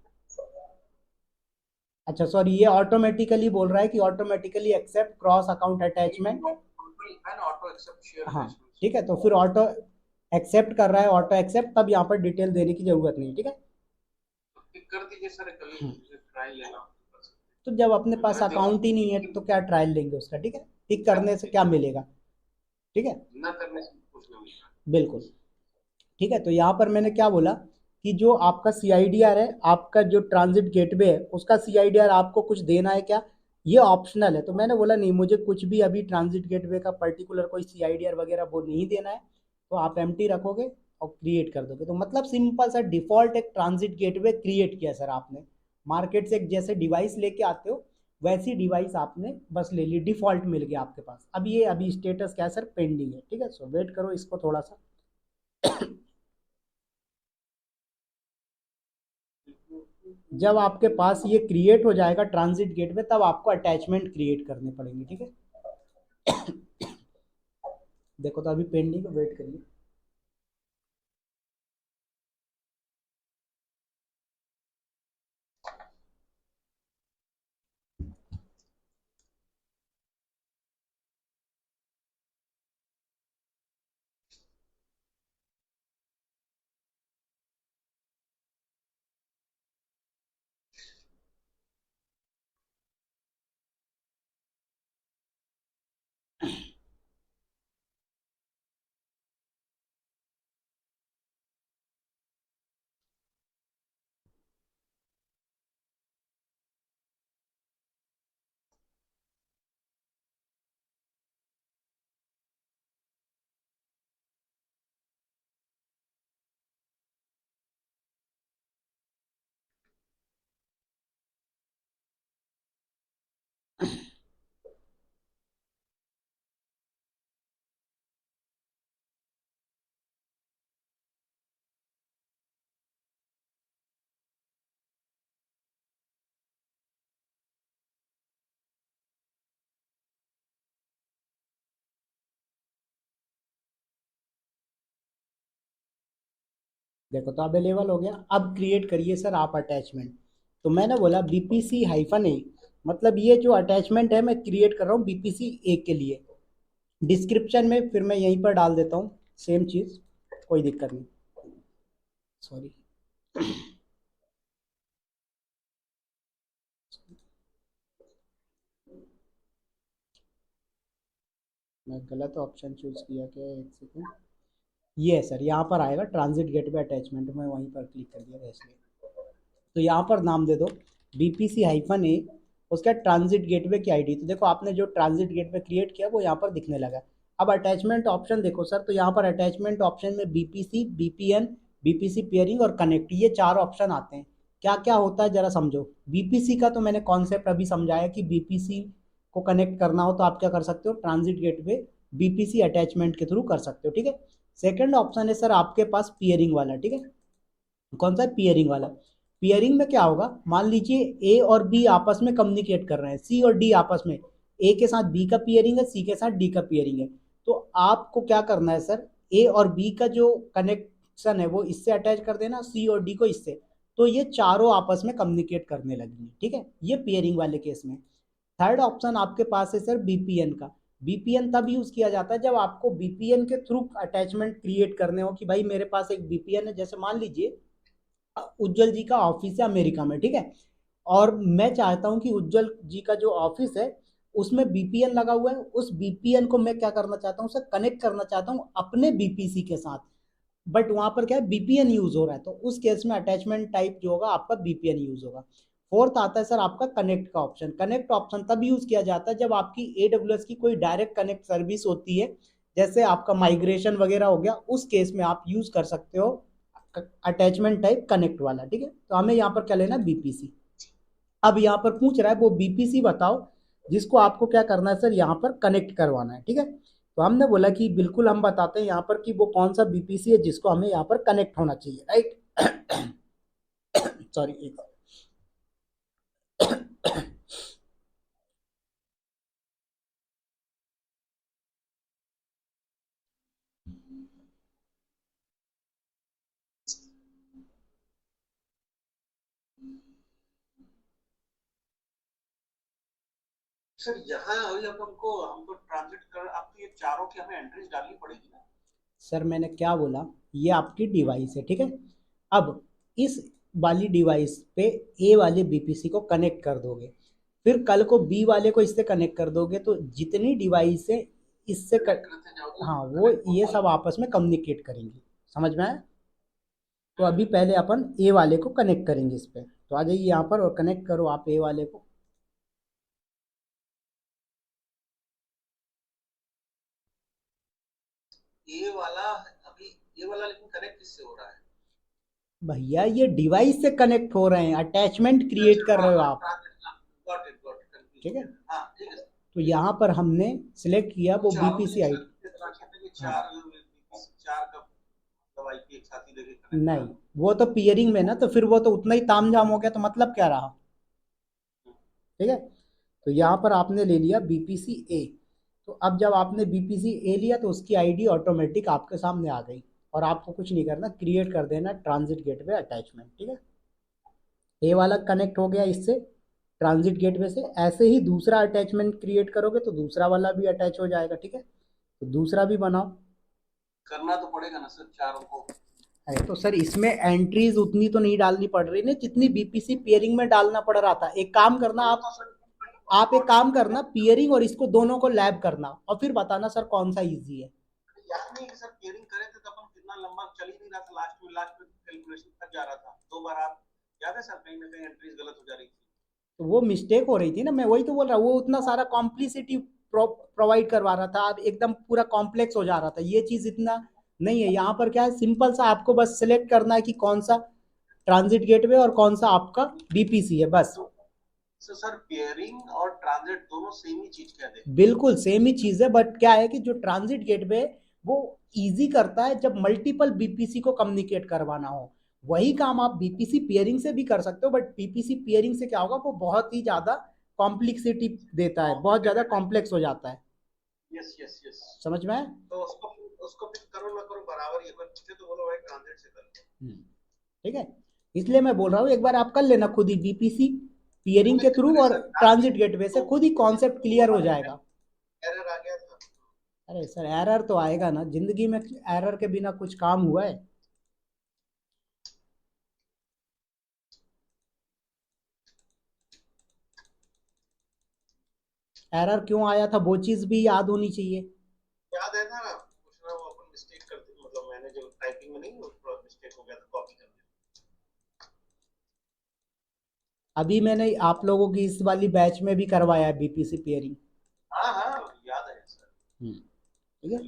अच्छा सॉरी, ये ऑटोमेटिकली बोल रहा है कि automatically accept cross account attachment. है ना ऑटो एक्सेप्ट शेयर हाँ ठीक है, तो फिर ऑटो एक्सेप्ट कर रहा है, ऑटो एक्सेप्ट, तब यहाँ पर डिटेल देने की जरूरत नहीं, ठीक है। टिक कर दीजिए सर, कभी ट्रायल लेना कर सकते तो जब अपने पास हैं। अकाउंट ही नहीं है तो क्या ट्रायल लेंगे उसका, ठीक है। टिक करने से क्या मिलेगा, ठीक है, ना करने से कुछ ना मिलेगा। बिल्कुल। ठीक है, तो यहाँ पर मैंने क्या बोला कि जो आपका CIDR है, आपका जो ट्रांजिट गेटवे है उसका CIDR आपको कुछ देना है क्या, ये ऑप्शनल है। तो मैंने बोला नहीं, मुझे कुछ भी अभी ट्रांजिट गेटवे का पर्टिकुलर कोई CIDR वगैरह वो नहीं देना है। तो आप एम्प्टी रखोगे और क्रिएट कर दोगे। तो मतलब सिंपल सा डिफॉल्ट एक ट्रांजिट गेटवे क्रिएट किया सर आपने। मार्केट से एक जैसे डिवाइस लेके आते हो वैसी डिवाइस आपने बस ले ली, डिफॉल्ट मिल गया आपके पास। अब ये अभी स्टेटस क्या है सर, पेंडिंग है, ठीक है। सो वेट करो इसको थोड़ा सा। जब आपके पास ये क्रिएट हो जाएगा ट्रांजिट गेटवे, तब आपको अटैचमेंट क्रिएट करने पड़ेंगे, ठीक है। देखो तो अभी पेंडिंग, वेट करिए। देखो तो अवेलेबल हो गया। अब क्रिएट करिए सर आप अटैचमेंट। तो मैंने बोला BPC-A मतलब ये जो अटैचमेंट है मैं क्रिएट कर रहा हूँ बीपीसी ए के लिए। डिस्क्रिप्शन में फिर मैं यहीं पर डाल देता हूँ सेम चीज़, कोई दिक्कत नहीं। सॉरी, मैं गलत ऑप्शन चूज किया क्या, एक सेकेंड। ये है सर, यहाँ पर आएगा ट्रांजिट गेटवे अटैचमेंट, मैं वहीं पर क्लिक कर दिया था इसलिए। तो यहाँ पर नाम दे दो BPC-A, उसका ट्रांजिट गेटवे की आईडी। तो देखो आपने जो ट्रांजिट गेटवे क्रिएट किया वो यहाँ पर दिखने लगा। अब अटैचमेंट ऑप्शन देखो सर, तो यहाँ पर अटैचमेंट ऑप्शन में BPC, BPN, BPC पेयरिंग और कनेक्ट, ये 4 ऑप्शन आते हैं। क्या क्या होता है जरा समझो। BPC का तो मैंने कॉन्सेप्ट अभी समझाया कि BPC को कनेक्ट करना हो तो आप क्या कर सकते हो, ट्रांजिट गेटवे BPC अटैचमेंट के थ्रू कर सकते हो, ठीक है। सेकंड ऑप्शन है सर आपके पास पियरिंग वाला, ठीक है। कौन सा है, पियरिंग वाला। पियरिंग में क्या होगा, मान लीजिए ए और बी आपस में कम्युनिकेट कर रहे हैं, सी और डी आपस में, ए के साथ बी का पियरिंग है, सी के साथ डी का पियरिंग है। तो आपको क्या करना है सर, ए और बी का जो कनेक्शन है वो इससे अटैच कर देना, सी और डी को इससे, तो ये चारों आपस में कम्युनिकेट करने लगेंगे, ठीक है। ये पियरिंग वाले केस में। थर्ड ऑप्शन आपके पास है सर बीपीएन का। बीपीएन तब यूज किया जाता है जब आपको बीपीएन के थ्रू अटैचमेंट क्रिएट करने हो, कि भाई मेरे पास एक बीपीएन है, जैसे मान लीजिए उज्जवल जी का ऑफिस है अमेरिका में, ठीक है, और मैं चाहता हूं कि उज्जवल जी का जो ऑफिस है उसमें बीपीएन लगा हुआ है, उस बीपीएन को मैं क्या करना चाहता हूँ, उसे कनेक्ट करना चाहता हूँ अपने बीपीसी के साथ, बट वहां पर क्या है, बीपीएन यूज हो रहा है, तो उस केस में अटैचमेंट टाइप जो होगा आपका बीपीएन यूज होगा। फोर्थ आता है सर आपका कनेक्ट का ऑप्शन। कनेक्ट ऑप्शन तब यूज किया जाता है जब आपकी एडब्ल्यूएस की कोई डायरेक्ट कनेक्ट सर्विस होती है, जैसे आपका माइग्रेशन वगैरह हो गया, उस केस में आप यूज कर सकते हो अटैचमेंट टाइप कनेक्ट वाला, ठीक है। तो हमें यहाँ पर क्या लेना है, बीपीसी। अब यहाँ पर पूछ रहा है वो बीपीसी बताओ जिसको आपको क्या करना है सर, यहाँ पर कनेक्ट करवाना है, ठीक है। तो हमने बोला कि बिल्कुल हम बताते हैं यहाँ पर कि वो कौन सा बीपीसी है जिसको हमें यहाँ पर कनेक्ट होना चाहिए, राइट। सॉरी, एक सर यहाँ अभी अब हमको ट्रांजिट कर, अब तो ये चारों की हमें एंट्रीज डालनी पड़ेगी ना। सर मैंने क्या बोला, ये आपकी डिवाइस है, ठीक है। अब इस वाली डिवाइस पे ए वाले बीपीसी को कनेक्ट कर दोगे, फिर कल को बी वाले को इससे कनेक्ट कर दोगे, तो जितनी डिवाइस है इससे हाँ वो ये सब आपस में कम्युनिकेट करेंगी, समझ में आया। तो अभी पहले अपन ए वाले को कनेक्ट करेंगे इस पे, तो आ जाइए यहाँ पर और कनेक्ट करो आप ए वाले को। ये वाला लेकिन कनेक्ट किससे हो रहा है? भैया ये डिवाइस से कनेक्ट हो रहे हैं, अटैचमेंट क्रिएट कर रहे हो आप, गॉट इट, कंफ्यूज ठीक है। हाँ ठीक है। तो यहाँ पर हमने सिलेक्ट किया वो बीपीसी आई, चार चार का मतलब आईपी एक साथ ही लेके कनेक्ट नहीं वो तो पियरिंग में ना, तो फिर वो तो उतना ही तामझाम हो गया, तो मतलब क्या रहा, ठीक है। तो यहाँ पर आपने ले लिया बीपीसी ए। तो अब जब आपने बीपीसी ए लिया तो उसकी आईडी ऑटोमेटिक आपके सामने आ गई, और आपको कुछ नहीं करना, क्रिएट कर देना ट्रांजिट गेटवे अटैचमेंट, ठीक है। ए वाला कनेक्ट हो गया इससे ट्रांजिट गेटवे से, ऐसे ही दूसरा अटैचमेंट क्रिएट करोगे तो दूसरा वाला भी अटैच हो जाएगा, ठीक है। तो दूसरा भी बनाओ। करना तो पड़ेगा ना सर चारों को। अरे तो सर इसमें एंट्रीज उतनी तो नहीं डालनी पड़ रही ना जितनी बीपीसी पेयरिंग में डालना पड़ रहा था। एक काम करना आप एक काम करना, पियरिंग और इसको दोनों को लैब करना और फिर बताना सर कौन सा इजी है। याद नहीं कि सर पेयरिंग करे थे तो अपन कितना लंबा चल ही नहीं रहा था, लास्ट में कैलकुलेशन तक जा रहा था, 2 बार आप याद है सर, कहीं ना कहीं एंट्रीज गलत हो जा रही थी। तो वो मिस्टेक हो रही थी ना, मैं वही तो बोल रहा हूँ, वो उतना सारा कॉम्प्लिसिटी प्रोवाइड करवा रहा था, अब एकदम पूरा कॉम्प्लेक्स हो जा रहा था, ये चीज इतना नहीं है। यहाँ पर क्या है, सिंपल सा आपको बस सिलेक्ट करना है कि कौन सा ट्रांजिट गेटवे और कौन सा आपका बीपीसी है, बस। सर पेयरिंग और ट्रांजिट दोनों सेम ही चीज कहते हैं? बिल्कुल सेम ही चीज है, बट क्या है कि जो ट्रांजिट गेटवे वो इजी करता है जब मल्टीपल बीपीसी को कम्युनिकेट करवाना हो। वही काम आप बीपीसी पेयरिंग से भी कर सकते हो, बट बीपीसी पेयरिंग से क्या होगा, वो बहुत ही ज्यादा कॉम्प्लेक्सिटी देता है, बहुत ज्यादा कॉम्प्लेक्स हो जाता है। यस यस यस, समझ में आया? तो उसको फिर करो ना करो बराबर ही है, पर मुझे तो बोलो भाई ट्रांजिट से कर लो। ठीक है, इसलिए मैं बोल रहा हूँ एक बार आप कर लेना खुद ही बीपीसी पियरिंग के थ्रू और ट्रांजिट गेटवे से खुद ही कॉन्सेप्ट क्लियर हो जाएगा। एरर आ गया था। अरे सर एरर तो आएगा ना, जिंदगी में एरर के बिना कुछ काम हुआ है? एरर क्यों आया था वो चीज भी याद होनी चाहिए। याद है था ना, कुछ ना वो अपन मिस्टेक करते, मतलब मैंने जो टाइपिंग में नहीं थोड़ा मिस्टेक हो गया था, कॉपी कर दिया। अभी मैंने आप लोगों की इस वाली बैच में भी करवाया है बीपीसी पियरिंग। हाँ हाँ याद है सर। ठीक है,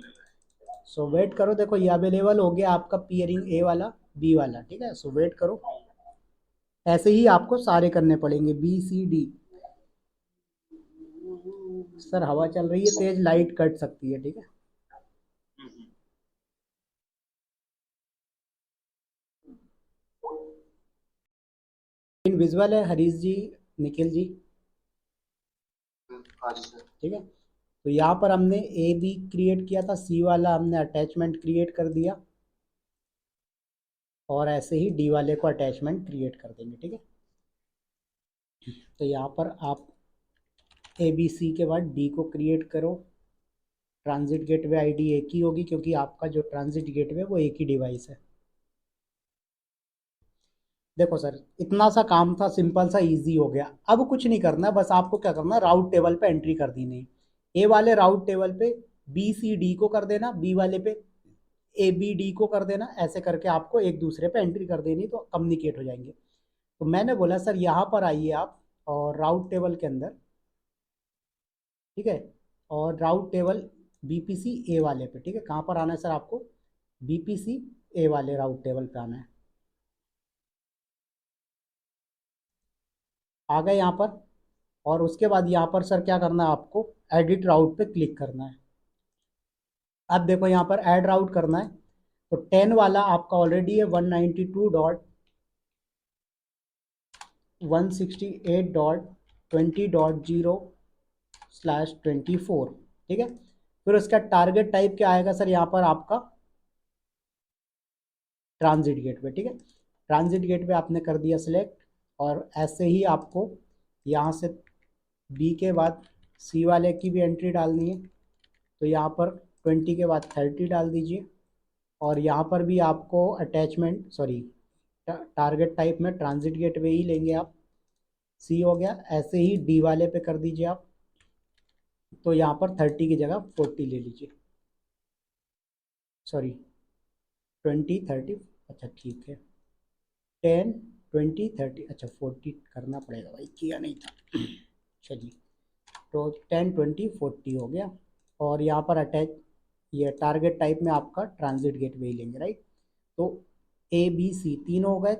सो वेट करो, देखो ये अवेलेबल हो गया आपका पियरिंग ए वाला बी वाला, ठीक है, सो वेट करो। ऐसे ही आपको सारे करने पड़ेंगे बी सी डी। सर हवा चल रही है तेज, लाइट कट सकती है, ठीक है। विजुअल है हरीश जी, निखिल जी? हाँ जी सर। ठीक है, तो यहाँ पर हमने ए बी क्रिएट किया था, सी वाला हमने अटैचमेंट क्रिएट कर दिया, और ऐसे ही डी वाले को अटैचमेंट क्रिएट कर देंगे, ठीक है। तो यहाँ पर आप ए बी सी के बाद डी को क्रिएट करो। ट्रांजिट गेटवे आईडी एक ही होगी क्योंकि आपका जो ट्रांजिट गेटवे वो एक ही डिवाइस है। देखो सर इतना सा काम था, सिंपल सा इजी हो गया। अब कुछ नहीं करना, बस आपको क्या करना, राउट टेबल पे एंट्री कर दी नहीं। ए वाले राउट टेबल पे बी सी डी को कर देना, बी वाले पे ए बी डी को कर देना, ऐसे करके आपको एक दूसरे पे एंट्री कर देनी, तो कम्युनिकेट हो जाएंगे। तो मैंने बोला सर यहाँ पर आइए आप, और राउट टेबल के अंदर, ठीक है, और राउट टेबल बीपीसी ए वाले पे, ठीक है। कहाँ पर आना है सर आपको? बीपीसी ए वाले राउट टेबल पे आना है। आ गए यहाँ पर, और उसके बाद यहाँ पर सर क्या करना है आपको, एडिट राउट पे क्लिक करना है। अब देखो यहाँ पर ऐड राउट करना है, तो 10 वाला आपका ऑलरेडी है 192.168.20.0/24, ठीक है। फिर उसका टारगेट टाइप क्या आएगा सर यहाँ पर आपका? ट्रांजिट गेटवे, ठीक है। ट्रांजिट गेटवे आपने कर दिया सिलेक्ट, और ऐसे ही आपको यहाँ से बी के बाद सी वाले की भी एंट्री डालनी है, तो यहाँ पर 20 के बाद 30 डाल दीजिए, और यहाँ पर भी आपको अटैचमेंट सॉरी टारगेट टाइप में ट्रांजिट गेटवे ही लेंगे आप। सी हो गया, ऐसे ही डी वाले पे कर दीजिए आप, तो यहाँ पर 30 की जगह 40 ले लीजिए, सॉरी 20 30, अच्छा ठीक है, 10 20 30, अच्छा 40 करना पड़ेगा भाई, किया नहीं था। चलिए, तो 10 20 40 हो गया, और यहाँ पर अटैच ये टारगेट टाइप में आपका ट्रांजिट गेटवे ही लेंगे, राइट। तो ए बी सी तीनों हो गए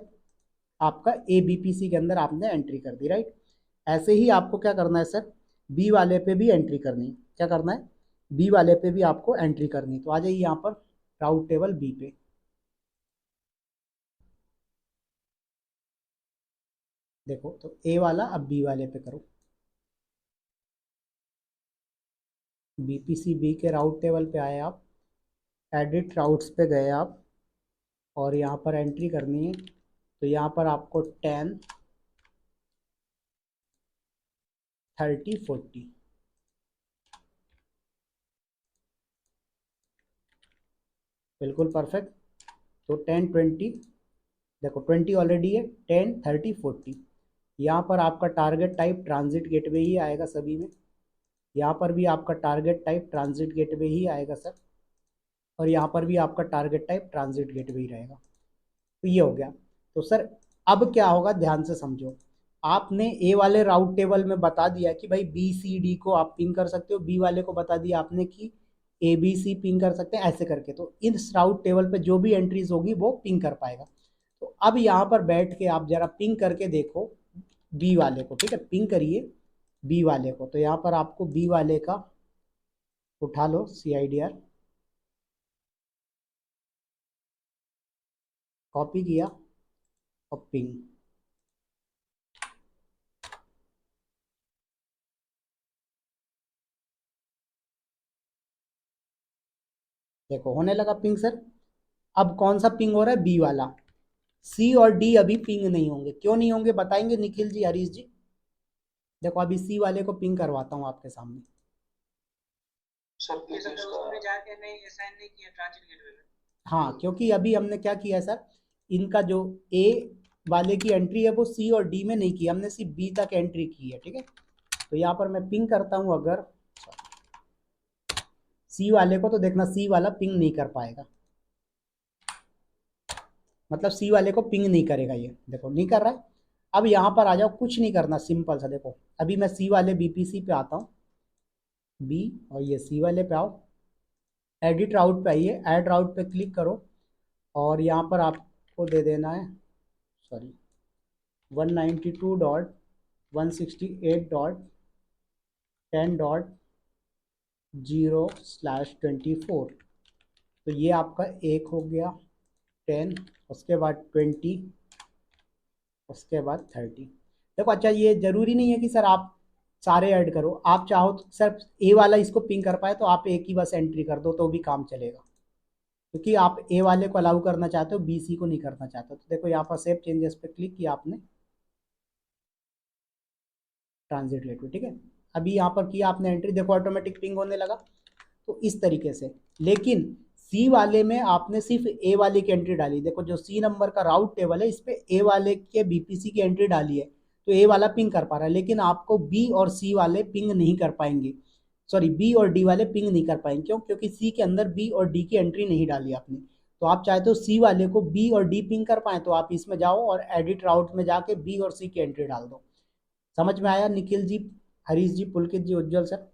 आपका, ए बी पी सी के अंदर आपने एंट्री कर दी, राइट। ऐसे ही आपको क्या करना है सर, बी वाले पे भी एंट्री करनी। क्या करना है? बी वाले पे भी आपको एंट्री करनी। तो आ जाइए यहाँ पर राउट टेबल बी पे, देखो तो ए वाला अब बी वाले पे करो, बीपीसी बी के राउट टेबल पे आए आप, एडिट राउट्स पे गए आप, और यहाँ पर एंट्री करनी है। तो यहाँ पर आपको 10 30 40, बिल्कुल परफेक्ट। तो 10 20, देखो 20 ऑलरेडी है, 10 30 40। यहाँ पर आपका टारगेट टाइप ट्रांजिट गेटवे ही आएगा सभी में, यहाँ पर भी आपका टारगेट टाइप ट्रांजिट गेटवे ही आएगा सर, और यहाँ पर भी आपका टारगेट टाइप ट्रांजिट गेटवे ही रहेगा। तो ये हो गया। तो सर अब क्या होगा, ध्यान से समझो। आपने ए वाले राउट टेबल में बता दिया कि भाई बी सी डी को आप पिंग कर सकते हो, बी वाले को बता दिया आपने कि ए बी सी पिंग कर सकते हैं, ऐसे करके। तो इस राउट टेबल पे जो भी एंट्रीज होगी वो पिंग कर पाएगा। तो अब यहाँ पर बैठ के आप जरा पिंग करके देखो बी वाले को, ठीक है, पिंग करिए बी वाले को। तो यहाँ पर आपको बी वाले का उठा लो CIDR, कॉपी किया और पिंग, देखो होने लगा पिंग सर। अब कौन सा पिंग हो रहा है? बी वाला। सी और डी अभी पिंग नहीं होंगे, क्यों नहीं होंगे बताएंगे निखिल जी, हरीश जी? देखो अभी सी वाले को पिंग करवाता हूँ आपके सामने। सर ये सर उसमें जाके नहीं असाइन नहीं किया ट्रांजिट गेटवे में। हाँ, क्योंकि अभी हमने क्या किया सर, इनका जो ए वाले की एंट्री है वो सी और डी में नहीं की, हमने सिर्फ बी तक एंट्री की है, ठीक है। तो यहाँ पर मैं पिंग करता हूँ अगर सी वाले को, तो देखना सी वाला पिंग नहीं कर पाएगा, मतलब सी वाले को पिंग नहीं करेगा, ये देखो नहीं कर रहा है। अब यहाँ पर आ जाओ, कुछ नहीं करना, सिंपल सा देखो, अभी मैं सी वाले बीपीसी पे आता हूँ, बी, और ये सी वाले पे आओ, एडिट राउट पे आइए, ऐड राउट पे क्लिक करो, और यहाँ पर आपको दे देना है, सॉरी 192.168.10.0/24। तो ये आपका एक हो गया 10, उसके बाद 20, उसके बाद 30। देखो अच्छा, ये जरूरी नहीं है कि सर आप सारे ऐड करो, आप चाहो तो सर ए वाला इसको पिंग कर पाए तो आप एक ही बस एंट्री कर दो तो भी काम चलेगा, क्योंकि आप ए वाले को अलाउ करना चाहते हो, बी सी को नहीं करना चाहते हो। तो देखो यहाँ पर सेव चेंजेस पे क्लिक किया आपने, ट्रांजिट गेटवे, ठीक है। अभी यहाँ पर किया आपने एंट्री, देखो ऑटोमेटिक पिंग होने लगा। तो इस तरीके से, लेकिन सी वाले में आपने सिर्फ ए वाले की एंट्री डाली, देखो जो सी नंबर का राउट टेबल है इस पे ए वाले के बीपीसी की एंट्री डाली है, तो ए वाला पिंग कर पा रहा है, लेकिन आपको बी और सी वाले पिंग नहीं कर पाएंगे, सॉरी बी और डी वाले पिंग नहीं कर पाएंगे। क्यों? क्योंकि सी के अंदर बी और डी की एंट्री नहीं डाली आपने। तो आप चाहते हो सी वाले को बी और डी पिंग कर पाए, तो आप इसमें जाओ और एडिट राउट में जाके बी और सी की एंट्री डाल दो। समझ में आया निखिल जी, हरीश जी, पुलकित जी, उज्जवल सर?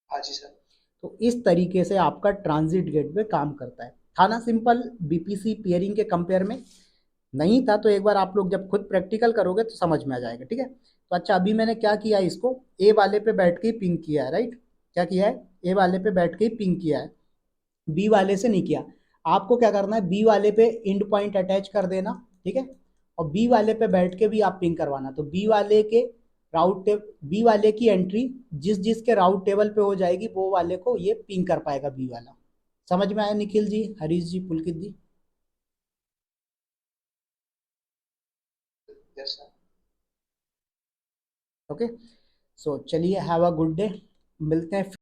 हाँ जी सर। तो इस तरीके से आपका ट्रांजिट गेटवे काम करता है। था ना सिंपल बीपीसी पेयरिंग के कंपेयर में? नहीं था तो एक बार आप लोग जब खुद प्रैक्टिकल करोगे तो समझ में आ जाएगा, ठीक है। तो अच्छा, अभी मैंने क्या किया है, इसको ए वाले पे बैठ के ही पिंग किया है, राइट? क्या किया है? ए वाले पे बैठ के ही पिंग किया है, बी वाले से नहीं किया। आपको क्या करना है, बी वाले पे इंड पॉइंट अटैच कर देना, ठीक है, और बी वाले पे बैठ के भी आप पिंग करवाना। तो बी वाले के राउट टेबल, बी वाले की एंट्री जिस जिस के राउट टेबल पे हो जाएगी वो वाले को ये पिंग कर पाएगा, बी वाला। समझ में आया Nikhil ji, Harish ji, Pulkit ji? Yes sir. Okay, so चलिए, हैव अ गुड डे, मिलते हैं फिर।